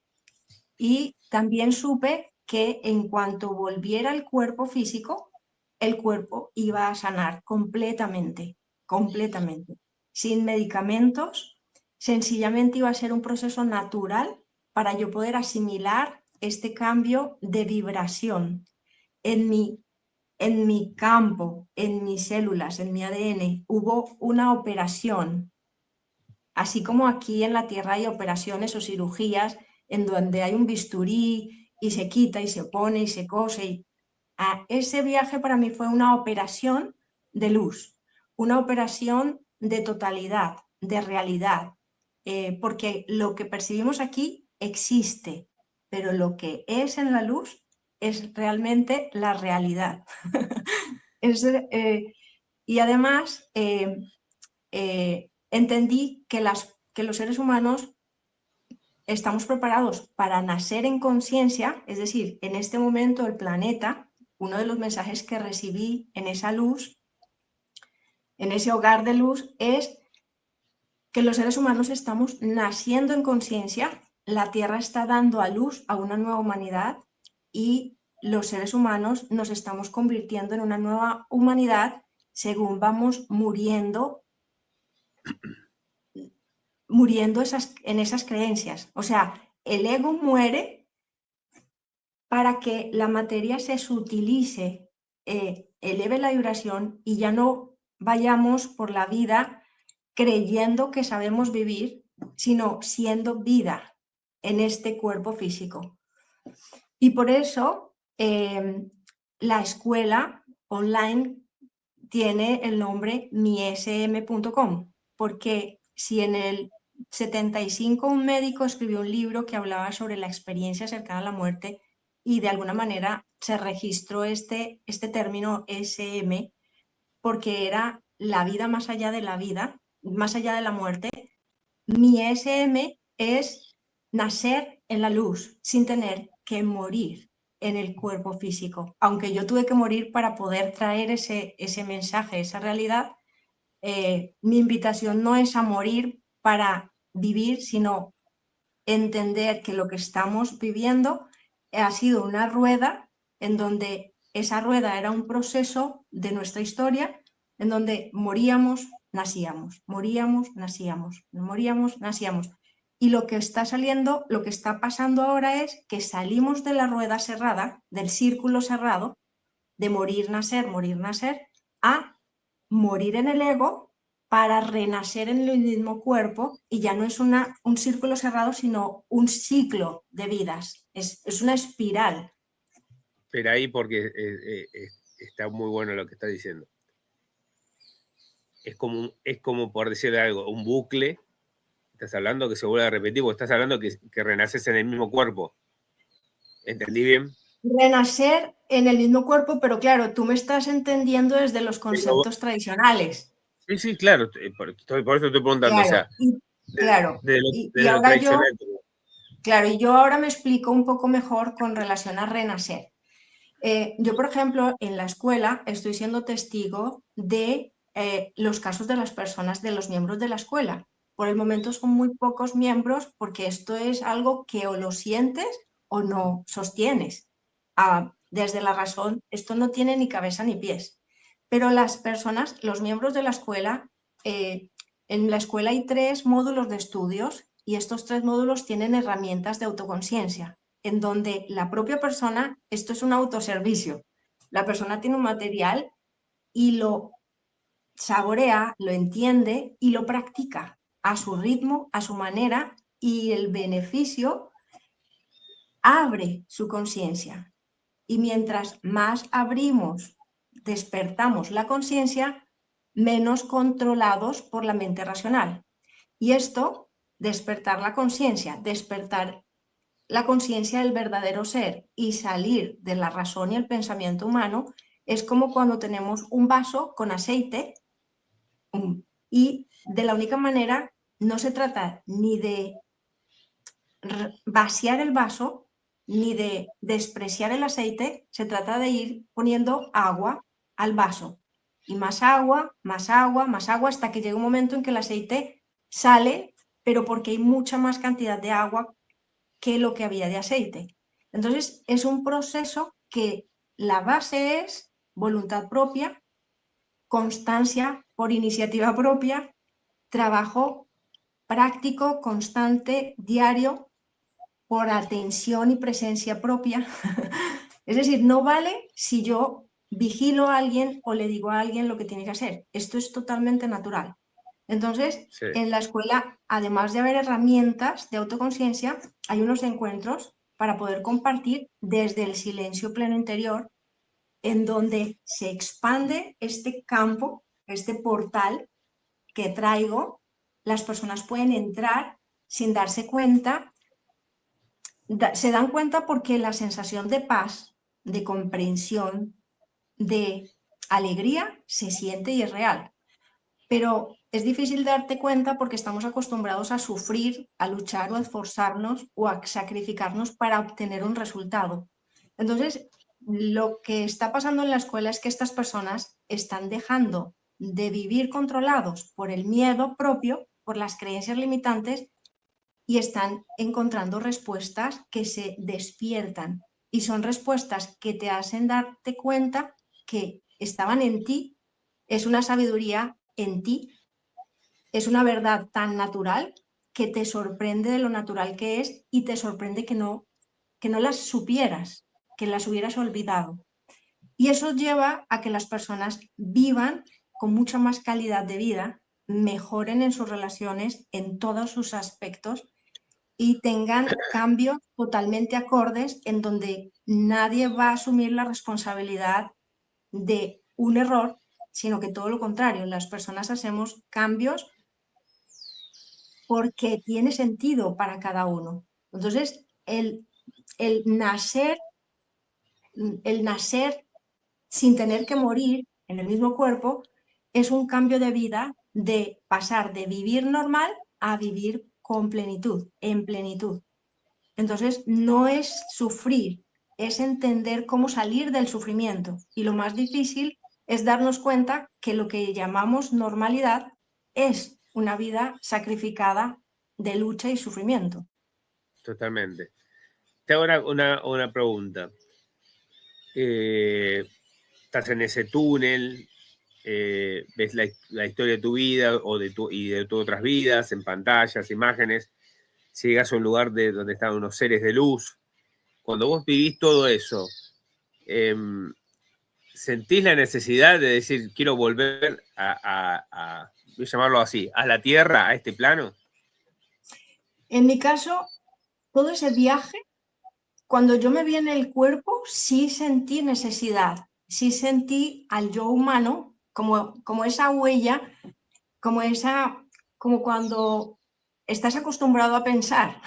Y también supe que en cuanto volviera al cuerpo físico, el cuerpo iba a sanar completamente, completamente, sin medicamentos. Sencillamente iba a ser un proceso natural para yo poder asimilar este cambio de vibración en mi campo, en mis células, en mi ADN. Hubo una operación, así como aquí en la Tierra hay operaciones o cirugías en donde hay un bisturí y se quita y se pone y se cose. Ese viaje para mí fue una operación de luz, una operación de totalidad, de realidad, porque lo que percibimos aquí existe, pero lo que es en la luz es realmente la realidad. es, y además entendí que los seres humanos estamos preparados para nacer en conciencia, es decir, en este momento el planeta, uno de los mensajes que recibí en esa luz, en ese hogar de luz, es que los seres humanos estamos naciendo en conciencia, la Tierra está dando a luz a una nueva humanidad y los seres humanos nos estamos convirtiendo en una nueva humanidad según vamos muriendo en esas creencias. O sea, el ego muere para que la materia se sutilice, eleve la vibración y ya no vayamos por la vida creyendo que sabemos vivir, sino siendo vida en este cuerpo físico. Y por eso la escuela online tiene el nombre miesm.com, porque si en el 75 un médico escribió un libro que hablaba sobre la experiencia cercana a la muerte y de alguna manera se registró este término SM porque era la vida más allá de la vida, más allá de la muerte, mi SM es nacer en la luz sin tener que morir en el cuerpo físico. Aunque yo tuve que morir para poder traer ese mensaje, esa realidad, mi invitación no es a morir para vivir, sino entender que lo que estamos viviendo ha sido una rueda en donde esa rueda era un proceso de nuestra historia en donde moríamos, nacíamos, moríamos, nacíamos, moríamos, nacíamos. Y lo que está saliendo, lo que está pasando ahora es que salimos de la rueda cerrada, del círculo cerrado, de morir, nacer, a morir en el ego para renacer en el mismo cuerpo y ya no es un círculo cerrado, sino un ciclo de vidas, es una espiral. Pero ahí porque está muy bueno lo que está diciendo. Es como por decirle algo, un bucle Estás hablando que se vuelve a repetir, porque estás hablando que renaces en el mismo cuerpo. ¿Entendí bien? Renacer en el mismo cuerpo, pero claro, tú me estás entendiendo desde los Pero, conceptos tradicionales. sí, sí, claro, por eso estoy preguntando, o Claro, sea, y, claro. Y de lo ahora tradicional. yo, claro, y yo ahora me explico un poco mejor con relación a renacer. Yo, por ejemplo, en la escuela estoy siendo testigo de los casos de las personas, de los miembros de la escuela. Por el momento son muy pocos miembros porque esto es algo que o lo sientes o no sostienes. Desde la razón, esto no tiene ni cabeza ni pies. Pero las personas, los miembros de la escuela, eh, en la escuela hay 3 módulos de estudios y estos 3 módulos tienen herramientas de autoconciencia en donde la propia persona, esto es un autoservicio, la persona tiene un material y lo saborea, lo entiende y lo practica a su ritmo, a su manera, y el beneficio abre su conciencia. Y mientras más abrimos, despertamos la conciencia, menos controlados por la mente racional. Y esto, despertar la conciencia, despertar la conciencia del verdadero ser y salir de la razón y el pensamiento humano, es como cuando tenemos un vaso con aceite y de la única manera no se trata ni de vaciar el vaso ni de despreciar el aceite, se trata de ir poniendo agua al vaso y más agua, más agua, más agua, hasta que llega un momento en que el aceite sale, pero porque hay mucha más cantidad de agua que lo que había de aceite. Entonces, es un proceso que la base es voluntad propia, constancia por iniciativa propia, trabajo práctico, constante, diario, por atención y presencia propia. Es decir, no vale si yo vigilo a alguien o le digo a alguien lo que tiene que hacer. Esto es totalmente natural. Entonces, Sí, en la escuela, además de haber herramientas de autoconciencia, hay unos encuentros para poder compartir desde el silencio pleno interior, en donde se expande este campo, este portal que traigo. Las personas pueden entrar sin darse cuenta, se dan cuenta porque la sensación de paz, de comprensión, de alegría se siente y es real. Pero es difícil darte cuenta porque estamos acostumbrados a sufrir, a luchar o a esforzarnos o a sacrificarnos para obtener un resultado. Entonces, lo que está pasando en la escuela es que estas personas están dejando de vivir controlados por el miedo propio, por las creencias limitantes, y están encontrando respuestas que se despiertan y son respuestas que te hacen darte cuenta que estaban en ti, es una sabiduría en ti, es una verdad tan natural que te sorprende de lo natural que es y te sorprende que no las supieras, que las hubieras olvidado. Y eso lleva a que las personas vivan con mucha más calidad de vida, mejoren en sus relaciones en todos sus aspectos y tengan cambios totalmente acordes en donde nadie va a asumir la responsabilidad de un error, sino que todo lo contrario, las personas hacemos cambios porque tiene sentido para cada uno. Entonces, el nacer, el nacer sin tener que morir en el mismo cuerpo es un cambio de vida, de pasar de vivir normal a vivir con plenitud, en plenitud. Entonces, no es sufrir, es entender cómo salir del sufrimiento. Y lo más difícil es darnos cuenta que lo que llamamos normalidad es una vida sacrificada de lucha y sufrimiento. totalmente. Te hago una pregunta. Estás en ese túnel, ves la historia de tu vida y de tus otras vidas en pantallas, imágenes, llegas a un lugar donde están unos seres de luz. Cuando vos vivís todo eso, eh, ¿sentís la necesidad de decir, quiero volver voy a llamarlo así, a la tierra, a este plano? En mi caso, todo ese viaje, cuando yo me vi en el cuerpo, sí sentí necesidad, sí sentí al yo humano como esa huella, como esa, como cuando estás acostumbrado a pensar.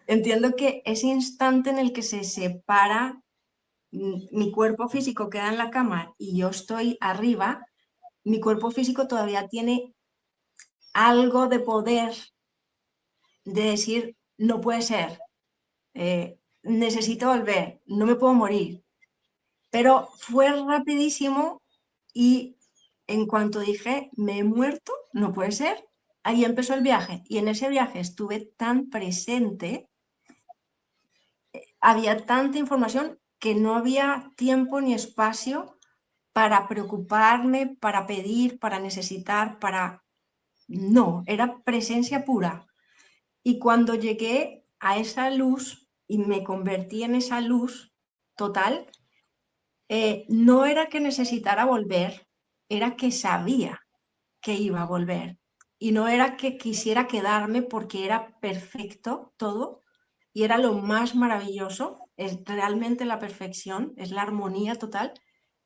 Entiendo que ese instante en el que se separa, mi cuerpo físico queda en la cama y yo estoy arriba, mi cuerpo físico todavía tiene algo de poder de decir, no puede ser, necesito volver, no me puedo morir. Pero fue rapidísimo y en cuanto dije, me he muerto, no puede ser, ahí empezó el viaje. Y en ese viaje estuve tan presente, había tanta información que no había tiempo ni espacio para preocuparme, para pedir, para necesitar, para... No, era presencia pura. Y cuando llegué a esa luz y me convertí en esa luz total, no era que necesitara volver, era que sabía que iba a volver. Y no era que quisiera quedarme porque era perfecto todo y era lo más maravilloso, es realmente la perfección, es la armonía total,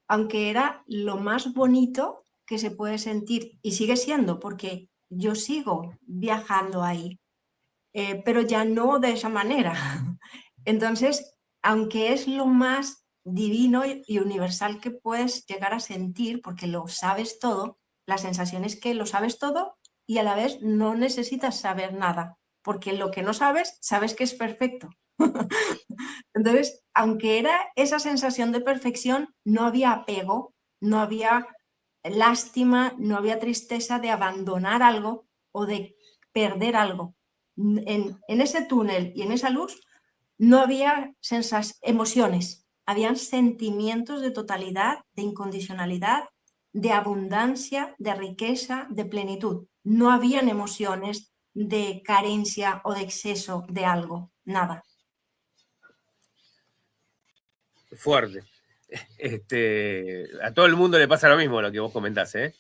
aunque era lo más bonito que se puede sentir y sigue siendo porque yo sigo viajando ahí, pero ya no de esa manera. Entonces, aunque es lo más divino y universal que puedes llegar a sentir, porque lo sabes todo, la sensación es que lo sabes todo y a la vez no necesitas saber nada, porque lo que no sabes, sabes que es perfecto. Entonces, aunque era esa sensación de perfección, no había apego, no había lástima, no había tristeza de abandonar algo o de perder algo. En ese túnel y en esa luz no había emociones, habían sentimientos de totalidad, de incondicionalidad, de abundancia, de riqueza, de plenitud. No habían emociones de carencia o de exceso de algo, nada. Fuerte. A todo el mundo le pasa lo mismo lo que vos comentás, ¿eh?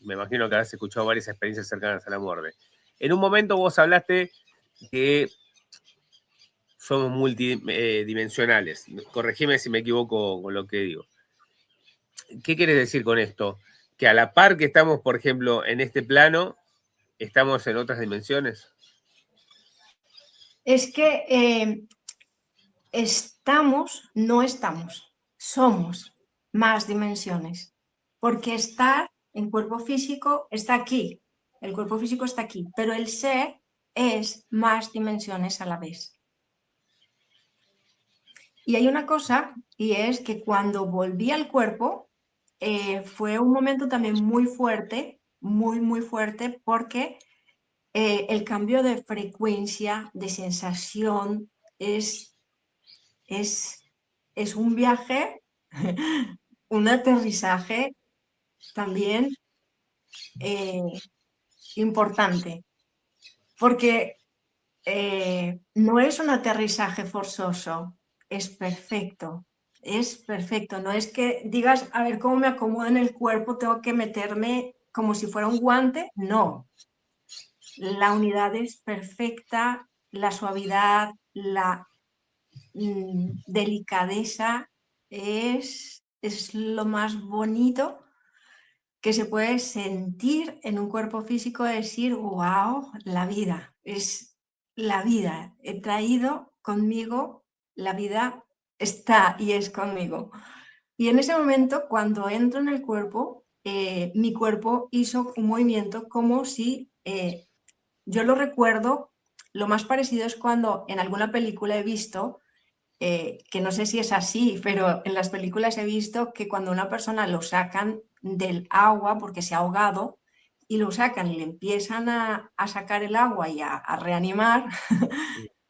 Me imagino que habrás escuchado varias experiencias cercanas a la muerte. En un momento vos hablaste que somos multidimensionales. Corregime si me equivoco con lo que digo. ¿Qué quieres decir con esto? Que a la par que estamos, por ejemplo, en este plano, estamos en otras dimensiones. Es que no estamos, somos más dimensiones, porque estar en cuerpo físico está aquí, el cuerpo físico está aquí, pero el ser es más dimensiones a la vez. Y hay una cosa, y es que cuando volví al cuerpo, fue un momento también muy fuerte, muy fuerte, porque el cambio de frecuencia, de sensación, es, es un viaje, un aterrizaje también importante, porque no es un aterrizaje forzoso, es perfecto. Es perfecto, no es que digas, a ver cómo me acomodo en el cuerpo, tengo que meterme como si fuera un guante, no. La unidad es perfecta, la suavidad, la delicadeza es lo más bonito que se puede sentir en un cuerpo físico, decir, wow, la vida, es la vida, he traído conmigo, la vida está y es conmigo. Y en ese momento, cuando entro en el cuerpo, mi cuerpo hizo un movimiento como si, yo lo recuerdo, lo más parecido es cuando en alguna película he visto que no sé si es así, pero en las películas he visto que cuando una persona lo sacan del agua porque se ha ahogado y lo sacan y le empiezan a sacar el agua y a reanimar,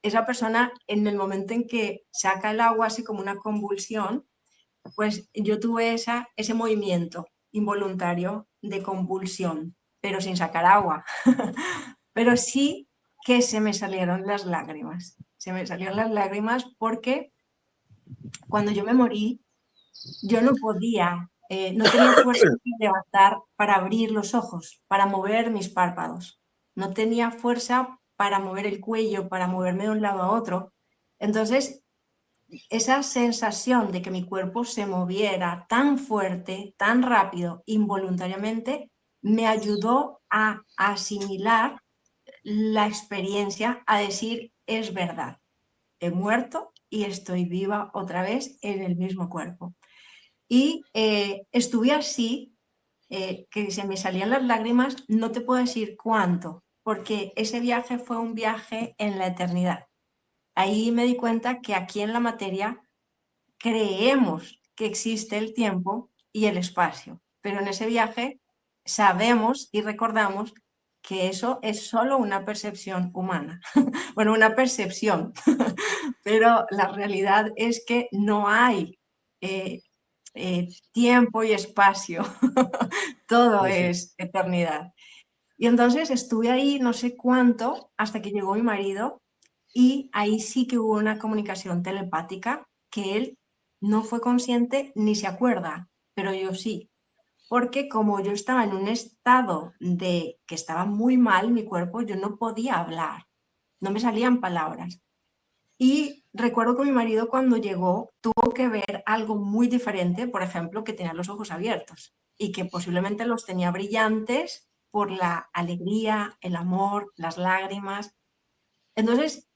esa persona en el momento en que saca el agua así como una convulsión, pues yo tuve ese movimiento involuntario de convulsión, pero sin sacar agua. Pero sí que se me salieron las lágrimas. Se me salieron las lágrimas porque cuando yo me morí, yo no podía, no tenía fuerza para levantar, para abrir los ojos, para mover mis párpados. No tenía fuerza para mover el cuello, para moverme de un lado a otro. Entonces, esa sensación de que mi cuerpo se moviera tan fuerte, tan rápido, involuntariamente, me ayudó a asimilar la experiencia a decir, es verdad, he muerto y estoy viva otra vez en el mismo cuerpo. Y estuve así, que se me salían las lágrimas, no te puedo decir cuánto, porque ese viaje fue un viaje en la eternidad. Ahí me di cuenta que aquí en la materia creemos que existe el tiempo y el espacio, pero en ese viaje sabemos y recordamos que eso es solo una percepción humana. Bueno, una percepción, pero la realidad es que no hay tiempo y espacio, todo Sí, sí. es eternidad. Y entonces estuve ahí no sé cuánto hasta que llegó mi marido y ahí sí que hubo una comunicación telepática que él no fue consciente ni se acuerda, pero yo sí, porque como yo estaba en un estado de que estaba muy mal mi cuerpo, yo no podía hablar, no me salían palabras. Y recuerdo que mi marido cuando llegó tuvo que ver algo muy diferente, por ejemplo, que tenía los ojos abiertos y que posiblemente los tenía brillantes por la alegría, el amor, las lágrimas. Entonces,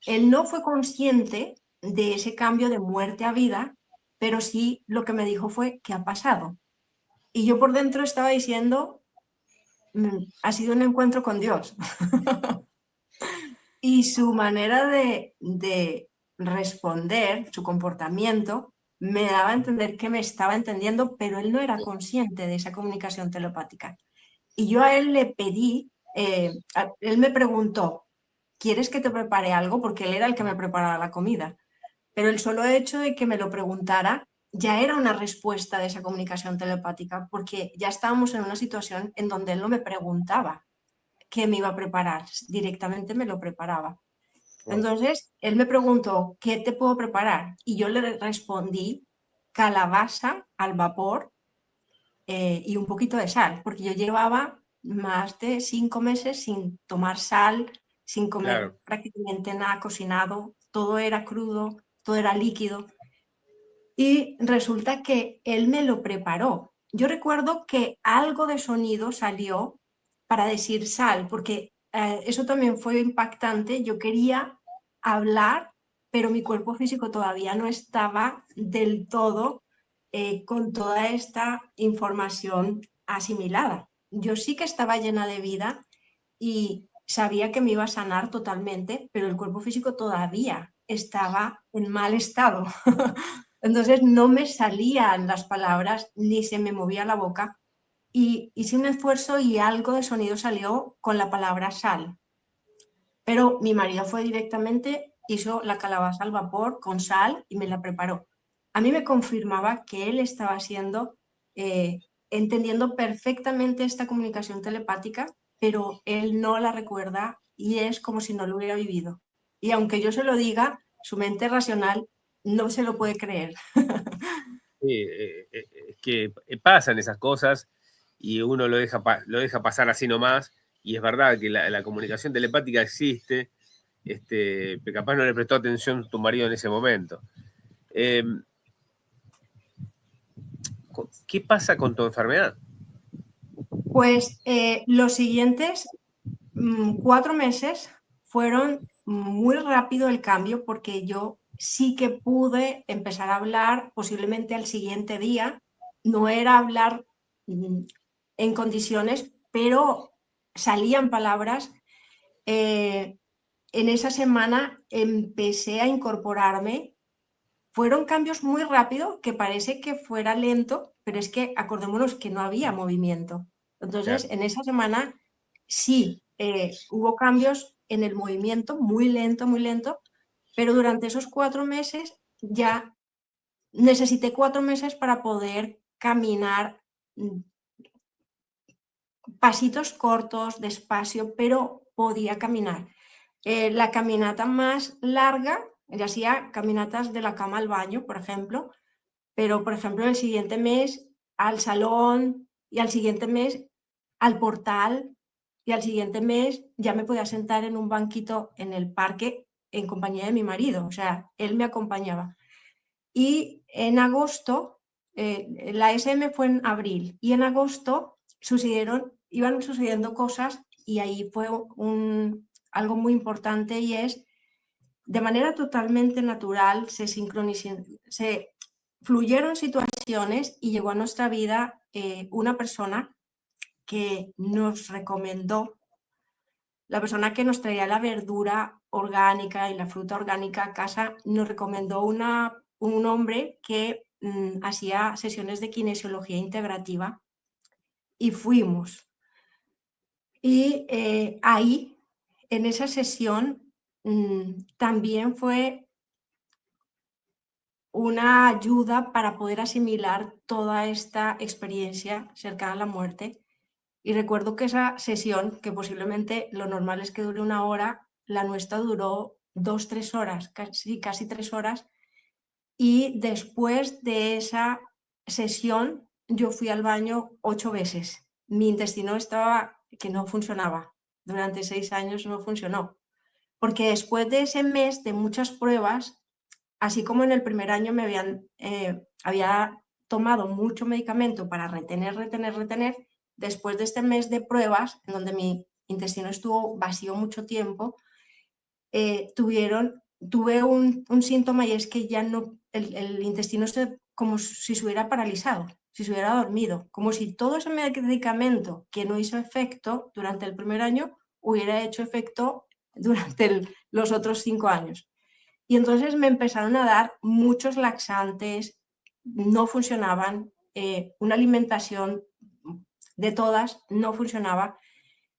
él no fue consciente de ese cambio de muerte a vida, pero sí lo que me dijo fue, ¿qué ha pasado? Y yo por dentro estaba diciendo, ha sido un encuentro con Dios. Y su manera de responder, su comportamiento, me daba a entender que me estaba entendiendo, pero él no era consciente de esa comunicación telepática. Y yo a él le pedí, él me preguntó, ¿quieres que te prepare algo? Porque él era el que me preparaba la comida. Pero el solo hecho de que me lo preguntara ya era una respuesta de esa comunicación telepática, porque ya estábamos en una situación en donde él no me preguntaba qué me iba a preparar, directamente me lo preparaba. Wow. Entonces, él me preguntó, ¿qué te puedo preparar? Y yo le respondí, calabaza al vapor y un poquito de sal, porque yo llevaba más de 5 meses sin tomar sal, sin comer Claro. prácticamente nada cocinado, todo era crudo, todo era líquido. Y resulta que él me lo preparó. Yo recuerdo que algo de sonido salió para decir sal, porque eso también fue impactante. Yo quería hablar, pero mi cuerpo físico todavía no estaba del todo con toda esta información asimilada. Yo sí que estaba llena de vida y sabía que me iba a sanar totalmente, pero el cuerpo físico todavía estaba en mal estado. Entonces no me salían las palabras ni se me movía la boca y hice un esfuerzo y algo de sonido salió con la palabra sal. Pero mi marido fue directamente, hizo la calabaza al vapor con sal y me la preparó. A mí me confirmaba que él estaba haciendo, entendiendo perfectamente esta comunicación telepática, pero él no la recuerda y es como si no lo hubiera vivido. Y aunque yo se lo diga, su mente racional no se lo puede creer. Sí, es que pasan esas cosas y uno lo deja pasar así nomás. Y es verdad que la comunicación telepática existe, pero capaz no le prestó atención tu marido en ese momento. Eh, ¿Qué pasa con tu enfermedad? Pues los siguientes 4 meses fueron muy rápido el cambio porque yo sí que pude empezar a hablar posiblemente al siguiente día. No era hablar mm, en condiciones, pero salían palabras. Eh, en esa semana empecé a incorporarme. Fueron cambios muy rápidos que parece que fuera lento, pero es que acordémonos que no había movimiento. Entonces, Claro. en esa semana sí, hubo cambios en el movimiento, muy lento, pero durante esos 4 meses ya necesité 4 meses para poder caminar pasitos cortos, despacio, pero podía caminar. La caminata más larga, ya hacía caminatas de la cama al baño, por ejemplo, pero por ejemplo el siguiente mes al salón y al siguiente mes al portal y al siguiente mes ya me podía sentar en un banquito en el parque en compañía de mi marido, o sea, él me acompañaba. Y en agosto, la SM fue en abril y en agosto iban sucediendo cosas y ahí fue algo muy importante, y es, de manera totalmente natural, se fluyeron situaciones y llegó a nuestra vida una persona que nos recomendó, la persona que nos traía la verdura orgánica y la fruta orgánica a casa, nos recomendó un hombre que hacía sesiones de kinesiología integrativa, y fuimos. Y ahí, en esa sesión, también fue una ayuda para poder asimilar toda esta experiencia cercana a la muerte. Y recuerdo que esa sesión, que posiblemente lo normal es que dure 1 hora, la nuestra duró 2, 3 horas, casi 3 horas. Y después de esa sesión, yo fui al baño 8 veces. Mi intestino estaba que no funcionaba. Durante 6 años no funcionó. Porque después de ese mes de muchas pruebas, así como en el primer año había tomado mucho medicamento para retener, después de este mes de pruebas, en donde mi intestino estuvo vacío mucho tiempo, tuve un síntoma, y es que ya no, el intestino como si se hubiera paralizado, si se hubiera dormido, como si todo ese medicamento que no hizo efecto durante el primer año hubiera hecho efecto durante los otros 5 años. Y entonces me empezaron a dar muchos laxantes, no funcionaban, una alimentación de todas no funcionaba,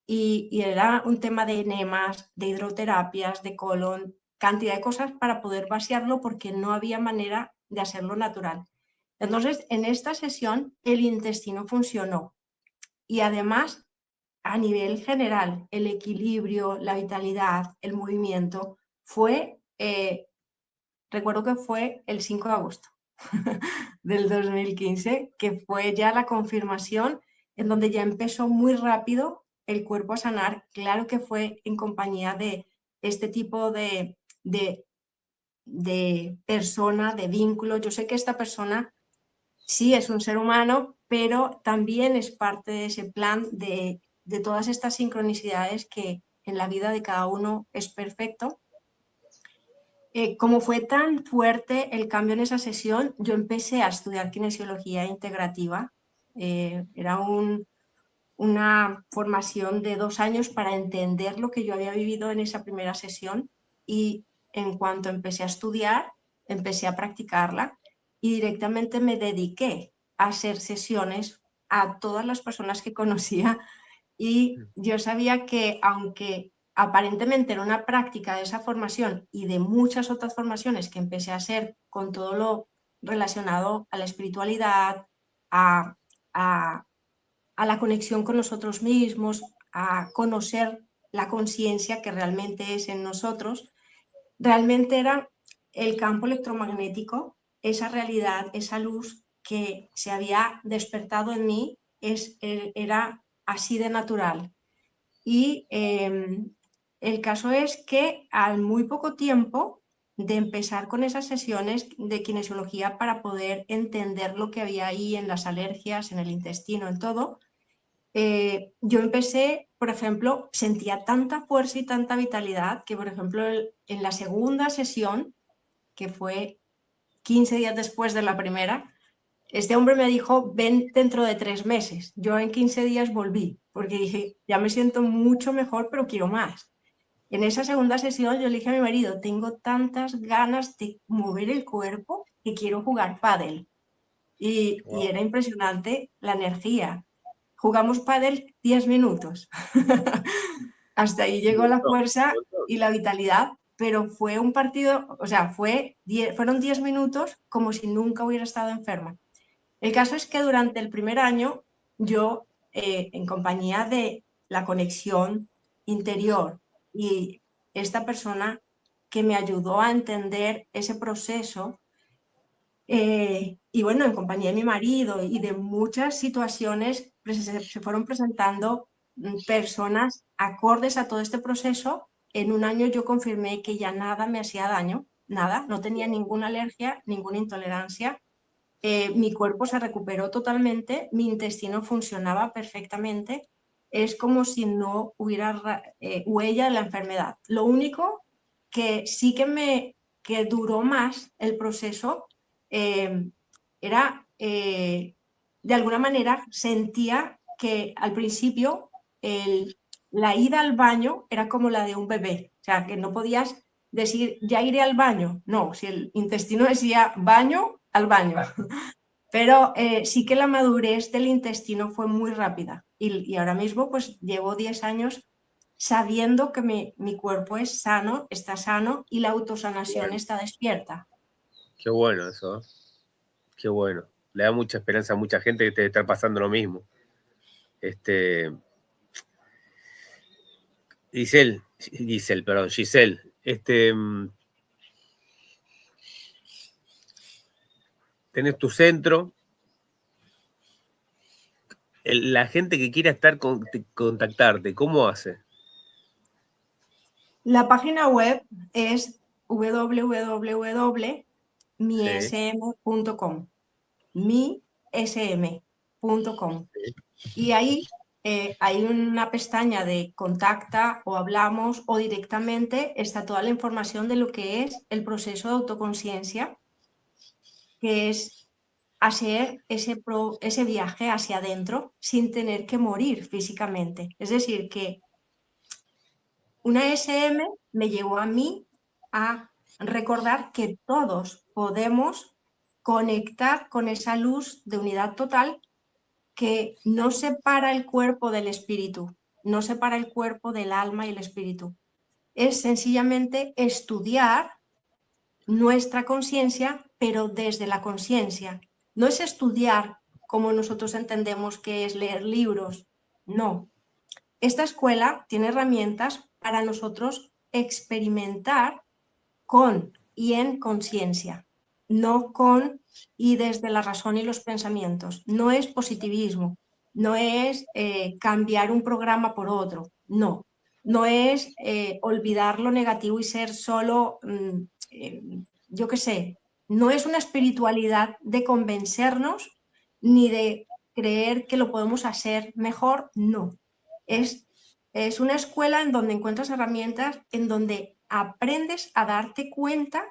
y era un tema de enemas, de hidroterapias, de colon, cantidad de cosas para poder vaciarlo, porque no había manera de hacerlo natural. Entonces, en esta sesión el intestino funcionó, y además, a nivel general, el equilibrio, la vitalidad, el movimiento, recuerdo que fue el 5 de agosto del 2015, que fue ya la confirmación, en donde ya empezó muy rápido el cuerpo a sanar. Claro que fue en compañía de este tipo de persona, de vínculo. Yo sé que esta persona sí es un ser humano, pero también es parte de ese plan de todas estas sincronicidades que en la vida de cada uno es perfecto. Como fue tan fuerte el cambio en esa sesión, yo empecé a estudiar kinesiología integrativa. Era una formación de 2 años para entender lo que yo había vivido en esa primera sesión, y en cuanto empecé a estudiar, empecé a practicarla, y directamente me dediqué a hacer sesiones a todas las personas que conocía. Y yo sabía que, aunque aparentemente era una práctica de esa formación y de muchas otras formaciones que empecé a hacer con todo lo relacionado a la espiritualidad, a, a, a la conexión con nosotros mismos, a conocer la conciencia que realmente es en nosotros, realmente era el campo electromagnético, esa realidad, esa luz que se había despertado en mí, era así de natural. Y el caso es que al muy poco tiempo de empezar con esas sesiones de kinesiología para poder entender lo que había ahí en las alergias, en el intestino, en todo, yo empecé, por ejemplo, sentía tanta fuerza y tanta vitalidad que, por ejemplo, en la segunda sesión, que fue 15 días después de la primera, este hombre me dijo: ven dentro de 3 meses. Yo en 15 días volví, porque dije, ya me siento mucho mejor, pero quiero más. En esa segunda sesión yo le dije a mi marido: tengo tantas ganas de mover el cuerpo que quiero jugar pádel. Y era impresionante la energía. Jugamos pádel 10 minutos. Hasta ahí Un llegó la montón, un fuerza montón. y la vitalidad, pero fue un partido, o sea, fueron 10 minutos como si nunca hubiera estado enferma. El caso es que durante el primer año yo, en compañía de la conexión interior y esta persona que me ayudó a entender ese proceso, y bueno, en compañía de mi marido y de muchas situaciones, pues se fueron presentando personas acordes a todo este proceso. En un año yo confirmé que ya nada me hacía daño, nada, no tenía ninguna alergia, ninguna intolerancia. Mi cuerpo se recuperó totalmente, mi intestino funcionaba perfectamente. es como si no hubiera huella de la enfermedad. Lo único que sí que duró más el proceso era, de alguna manera, sentía que al principio la ida al baño era como la de un bebé, o sea, que no podías decir, ya iré al baño. No, si el intestino decía baño, al baño. Pero sí que la madurez del intestino fue muy rápida y ahora mismo pues llevo 10 años sabiendo que mi cuerpo es sano, está sano y la autosanación Bueno, está despierta. qué bueno eso, ¿eh? Qué bueno. Le da mucha esperanza a mucha gente que te debe estar pasando lo mismo. Giselle, tenés tu centro. La gente que quiera contactarte, ¿cómo hace? La página web es Sí, www.mism.com, mism.com. Y ahí hay una pestaña de contacta o hablamos o directamente está toda la información de lo que es el proceso de autoconciencia, que es hacer ese viaje hacia adentro sin tener que morir físicamente. Es decir, que una SM me llevó a mí a recordar que todos podemos conectar con esa luz de unidad total que no separa el cuerpo del espíritu, no separa el cuerpo del alma y el espíritu. Es sencillamente estudiar nuestra conciencia, pero desde la conciencia. No es estudiar como nosotros entendemos que es leer libros, no. Esta escuela tiene herramientas para nosotros experimentar con y en conciencia, no con y desde la razón y los pensamientos. No es positivismo, no es cambiar un programa por otro, no. No es olvidar lo negativo y ser solo, yo qué sé, no es una espiritualidad de convencernos ni de creer que lo podemos hacer mejor, no. Es una escuela en donde encuentras herramientas, en donde aprendes a darte cuenta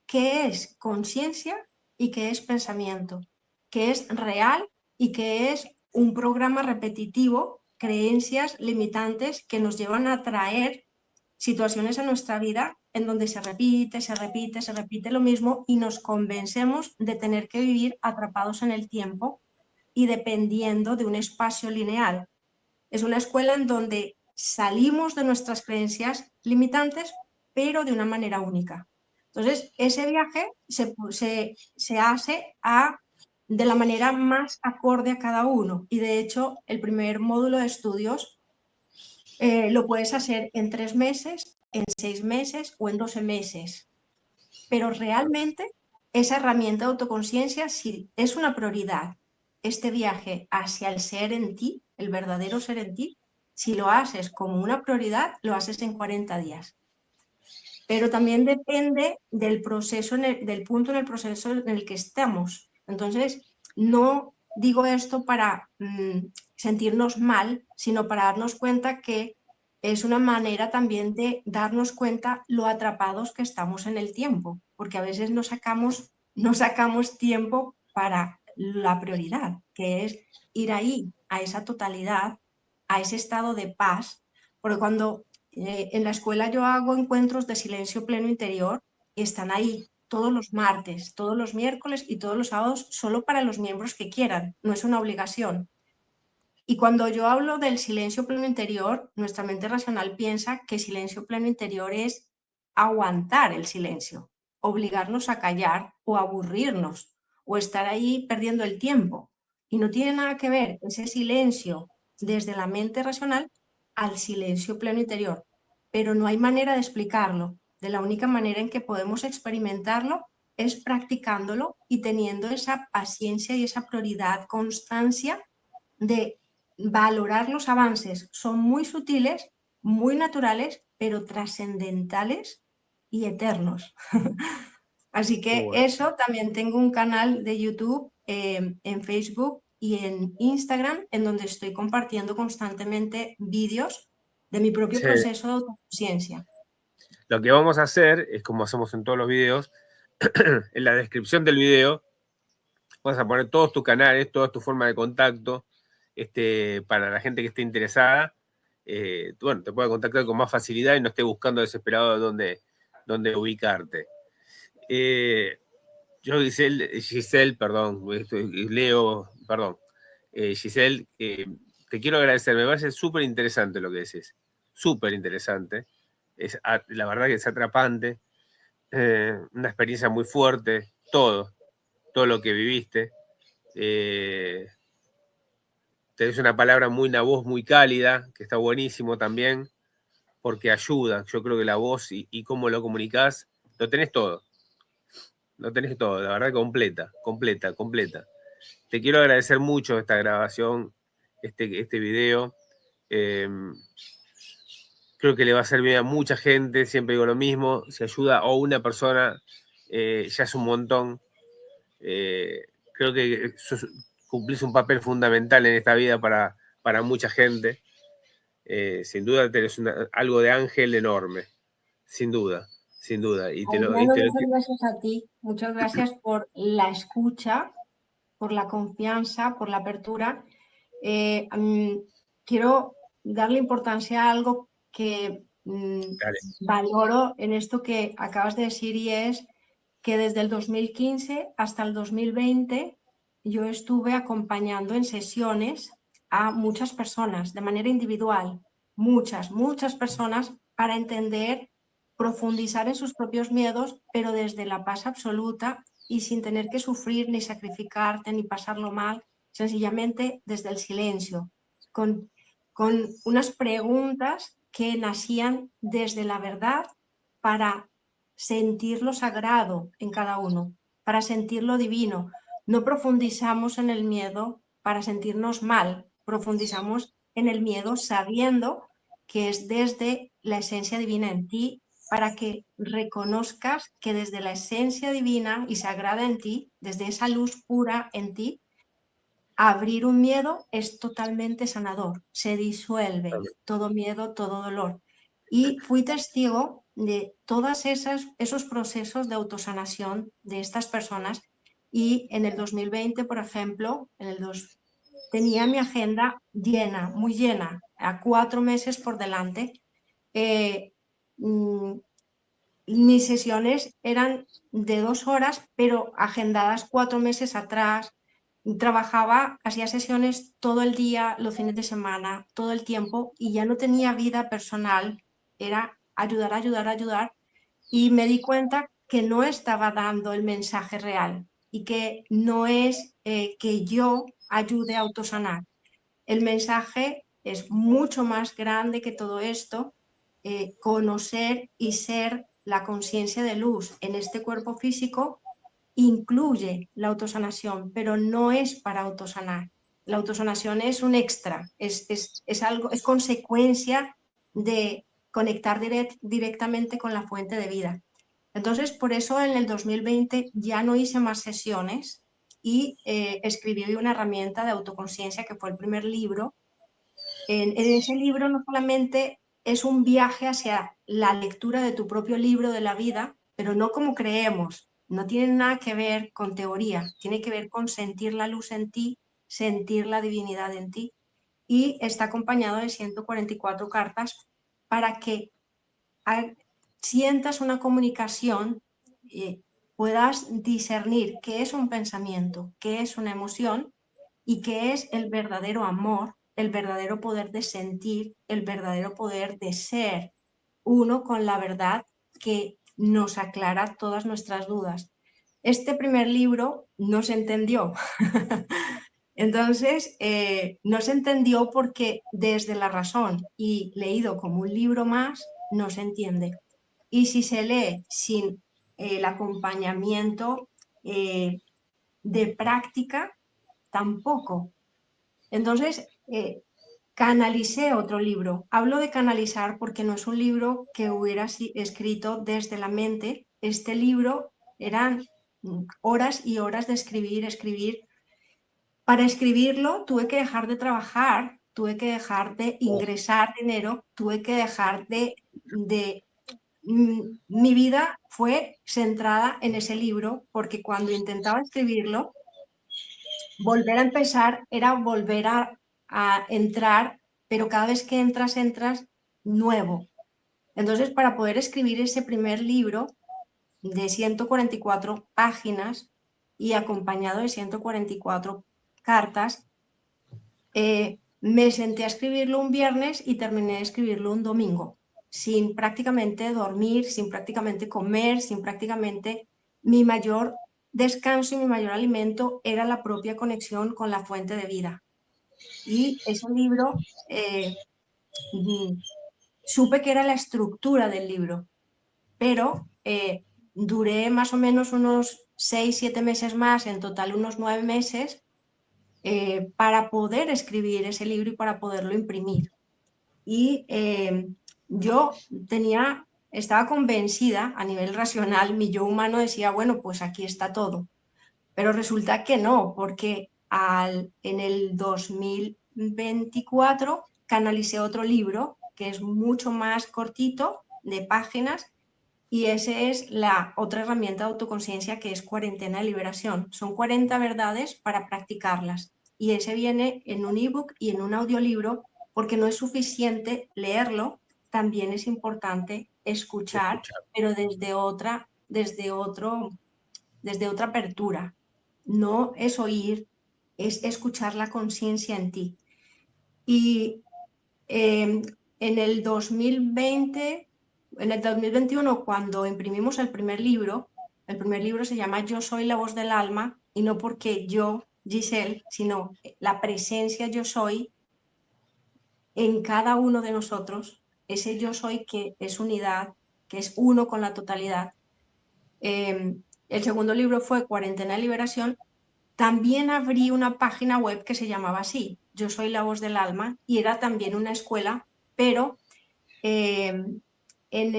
qué es conciencia y qué es pensamiento, qué es real y qué es un programa repetitivo, creencias limitantes que nos llevan a traer situaciones en nuestra vida en donde se repite, se repite, se repite lo mismo y nos convencemos de tener que vivir atrapados en el tiempo y dependiendo de un espacio lineal. Es una escuela en donde salimos de nuestras creencias limitantes, pero de una manera única. Entonces, ese viaje se hace de la manera más acorde a cada uno. Y de hecho, el primer módulo de estudios lo puedes hacer en 3 meses, en 6 meses o en 12 meses. Pero realmente esa herramienta de autoconciencia sí es una prioridad. Este viaje hacia el ser en ti, el verdadero ser en ti, si lo haces como una prioridad, lo haces en 40 días. Pero también depende del proceso, del punto en el proceso en el que estamos. Entonces, no digo esto para sentirnos mal, sino para darnos cuenta que es una manera también de darnos cuenta lo atrapados que estamos en el tiempo, porque a veces no sacamos tiempo para la prioridad, que es ir ahí, a esa totalidad, a ese estado de paz, porque cuando en la escuela yo hago encuentros de silencio pleno interior y están ahí todos los martes, todos los miércoles y todos los sábados solo para los miembros que quieran, no es una obligación. Y cuando yo hablo del silencio pleno interior, nuestra mente racional piensa que silencio pleno interior es aguantar el silencio, obligarnos a callar o aburrirnos o estar ahí perdiendo el tiempo. Y no tiene nada que ver ese silencio desde la mente racional al silencio pleno interior. Pero no hay manera de explicarlo. De la única manera en que podemos experimentarlo es practicándolo y teniendo esa paciencia y esa prioridad, constancia de valorar los avances. Son muy sutiles, muy naturales, pero trascendentales y eternos. Así qué que bueno. eso, también tengo un canal de YouTube, en Facebook y en Instagram, en donde estoy compartiendo constantemente vídeos de mi propio Sí. proceso de autoconciencia. Lo que vamos a hacer es como hacemos en todos los videos, en la descripción del video vas a poner todos tus canales, toda tu forma de contacto, para la gente que esté interesada, bueno, te pueda contactar con más facilidad y no esté buscando desesperado dónde ubicarte. Yo, Giselle, perdón, Leo, perdón, Giselle, te quiero agradecer, me parece súper interesante lo que decís, súper interesante, la verdad que es atrapante, una experiencia muy fuerte, todo lo que viviste. Tenés una palabra una voz muy cálida, que está buenísimo también, porque ayuda. Yo creo que la voz y cómo lo comunicás, lo tenés todo. Lo tenés todo, la verdad, completa. Te quiero agradecer mucho esta grabación, este video. Eh, Creo que le va a hacer bien a mucha gente, siempre digo lo mismo. Si ayuda a una persona, ya es un montón. Creo que cumplís un papel fundamental en esta vida para mucha gente. Sin duda tenés algo de ángel enorme, sin duda, sin duda. Muchas gracias a ti, muchas gracias por la escucha, por la confianza, por la apertura. Quiero darle importancia a algo que valoro en esto que acabas de decir, y es que desde el 2015 hasta el 2020 yo estuve acompañando en sesiones a muchas personas de manera individual, muchas personas, para entender, profundizar en sus propios miedos, pero desde la paz absoluta y sin tener que sufrir ni sacrificarte ni pasarlo mal, sencillamente desde el silencio, con unas preguntas que nacían desde la verdad para sentir lo sagrado en cada uno, para sentir lo divino. No profundizamos en el miedo para sentirnos mal, profundizamos en el miedo sabiendo que es desde la esencia divina en ti, para que reconozcas que desde la esencia divina y sagrada en ti, desde esa luz pura en ti, abrir un miedo es totalmente sanador, se disuelve todo miedo, todo dolor. Y fui testigo de todos esos procesos de autosanación de estas personas, y en el 2020, por ejemplo, tenía mi agenda llena, muy llena, a 4 meses por delante. Eh, mm, Mis sesiones eran de 2 horas, pero agendadas 4 meses atrás. Trabajaba, hacía sesiones todo el día, los fines de semana, todo el tiempo, y ya no tenía vida personal, era ayudar, ayudar, ayudar, y me di cuenta que no estaba dando el mensaje real y que no es que yo ayude a autosanar. El mensaje es mucho más grande que todo esto. Conocer y ser la conciencia de luz en este cuerpo físico incluye la autosanación, pero no es para autosanar. La autosanación es un extra, algo, es consecuencia de conectar directamente con la fuente de vida. Entonces, por eso en el 2020 ya no hice más sesiones y escribí una herramienta de autoconciencia, que fue el primer libro. En ese libro no solamente es un viaje hacia la lectura de tu propio libro de la vida, pero no como creemos, no tiene nada que ver con teoría, tiene que ver con sentir la luz en ti, sentir la divinidad en ti, y está acompañado de 144 cartas para que sientas una comunicación, puedas discernir qué es un pensamiento, qué es una emoción y qué es el verdadero amor, el verdadero poder de sentir, el verdadero poder de ser uno con la verdad que nos aclara todas nuestras dudas. Este primer libro no se entendió. Entonces, no se entendió porque desde la razón y leído como un libro más, no se entiende. Y si se lee sin el acompañamiento de práctica, tampoco. Entonces, canalicé otro libro. Hablo de canalizar porque no es un libro que hubiera escrito desde la mente. Este libro eran horas y horas de escribir, escribir, Para escribirlo tuve que dejar de trabajar, tuve que dejar de Oh, ingresar dinero, tuve que dejar mi vida fue centrada en ese libro, porque cuando intentaba escribirlo, volver a empezar era volver a entrar, pero cada vez que entras nuevo. Entonces, para poder escribir ese primer libro de 144 páginas y acompañado de 144 cartas, me senté a escribirlo un viernes y terminé de escribirlo un domingo, sin prácticamente dormir, sin prácticamente comer, sin prácticamente... Mi mayor descanso y mi mayor alimento era la propia conexión con la fuente de vida. Y ese libro, supe que era la estructura del libro, pero duré más o menos unos 6, 7 meses más, en total unos 9 meses, para poder escribir ese libro y para poderlo imprimir. Y yo estaba convencida a nivel racional, mi yo humano decía, bueno, pues aquí está todo. Pero resulta que no, porque en el 2024 canalicé otro libro que es mucho más cortito, de páginas, y esa es la otra herramienta de autoconciencia, que es Cuarentena de Liberación. Son 40 verdades para practicarlas. Y ese viene en un ebook y en un audiolibro, porque no es suficiente leerlo, también es importante escuchar, escuchar. pero desde otra apertura. No es oír, es escuchar la conciencia en ti. Y eh, en el 2020, en el 2021, cuando imprimimos el primer libro se llama Yo soy la voz del alma, y no porque yo, Giselle, sino la presencia yo soy en cada uno de nosotros, ese yo soy que es unidad, que es uno con la totalidad. El segundo libro fue Cuarentena de Liberación. También abrí una página web que se llamaba así, Yo soy la voz del alma, y era también una escuela, pero eh, en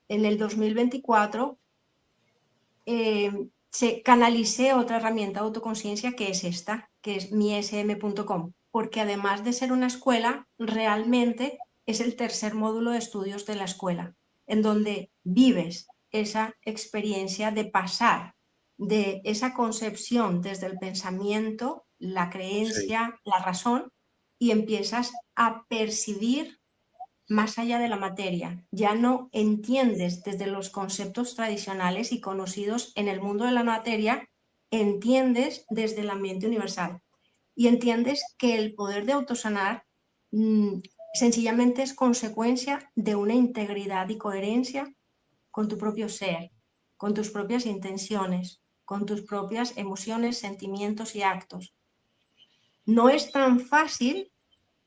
el 2024 canalicé otra herramienta de autoconciencia, que es esta, que es miesm.com, porque además de ser una escuela, realmente es el tercer módulo de estudios de la escuela, en donde vives esa experiencia de pasar de esa concepción desde el pensamiento, la Sí, creencia, la razón, y empiezas a percibir más allá de la materia. Ya no entiendes desde los conceptos tradicionales y conocidos en el mundo de la materia, entiendes desde el ambiente universal. Y entiendes que el poder de autosanar mmm, sencillamente es consecuencia de una integridad y coherencia con tu propio ser, con tus propias intenciones, con tus propias emociones, sentimientos y actos. No es tan fácil.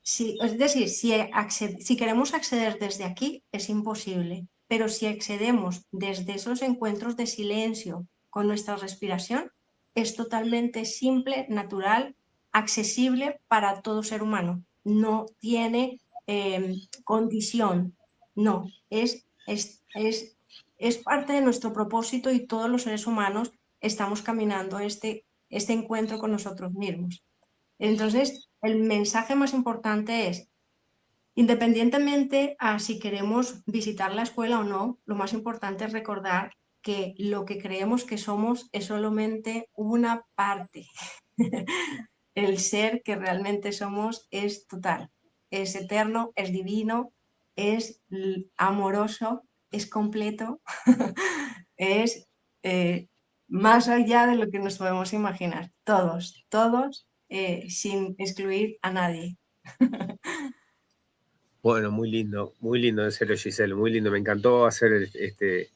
Sí, es decir, si queremos acceder desde aquí, es imposible, pero si accedemos desde esos encuentros de silencio con nuestra respiración, es totalmente simple, natural, accesible para todo ser humano. No tiene condición, no, es parte de nuestro propósito, y todos los seres humanos estamos caminando este encuentro con nosotros mismos. Entonces, el mensaje más importante es, independientemente a si queremos visitar la escuela o no, lo más importante es recordar que lo que creemos que somos es solamente una parte. El ser que realmente somos es total, es eterno, es divino, es amoroso, es completo, es más allá de lo que nos podemos imaginar. Todos, todos, sin excluir a nadie. bueno, muy lindo, en serio, Giselle, muy lindo. Me encantó hacer este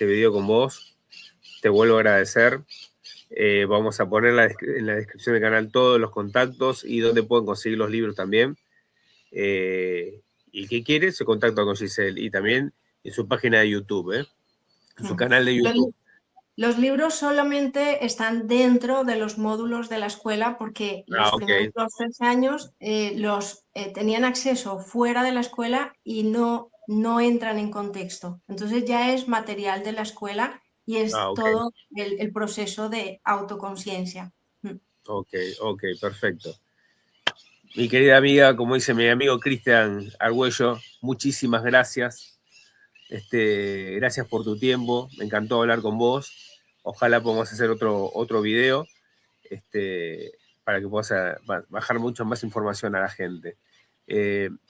video con vos. Te vuelvo a agradecer. Vamos a poner en la descripción del canal todos los contactos y dónde pueden conseguir los libros también. Y el que quiere se contacta con Giselle, y también en su página de YouTube, en su canal de Los, YouTube. los libros solamente están dentro de los módulos de la escuela, porque Ah, los ok. primeros 3 años los tenían acceso fuera de la escuela y no entran en contexto. Entonces ya es material de la escuela y Ah, es ok. todo el proceso de autoconciencia. Ok, perfecto. Mi querida amiga, como dice mi amigo Cristian Argüello, muchísimas gracias. Gracias por tu tiempo, me encantó hablar con vos. Ojalá podamos hacer otro video para que puedas bajar mucho más información a la gente.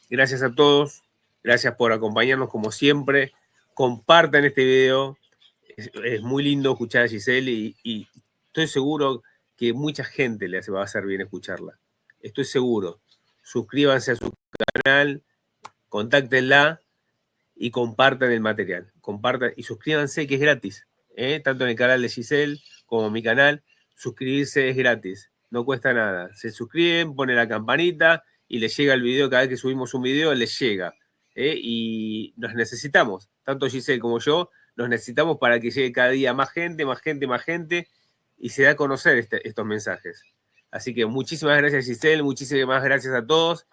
Gracias a todos, gracias por acompañarnos como siempre. Compartan este video, es muy lindo escuchar a Giselle y estoy seguro que mucha gente le va a hacer bien escucharla. Estoy seguro. Suscríbanse a su canal, contáctenla y compartan el material. Compartan y suscríbanse, que es gratis. Tanto en el canal de Giselle como en mi canal. Suscribirse es gratis, no cuesta nada. Se suscriben, ponen la campanita y les llega el video. Cada vez que subimos un video, les llega. Y nos necesitamos, tanto Giselle como yo, nos necesitamos para que llegue cada día más gente, más gente, más gente y se da a conocer estos mensajes. Así que muchísimas gracias, Giselle, muchísimas gracias a todos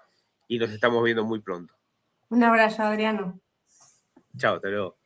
y nos estamos viendo muy pronto. Un abrazo, Adriano. Chao, hasta luego.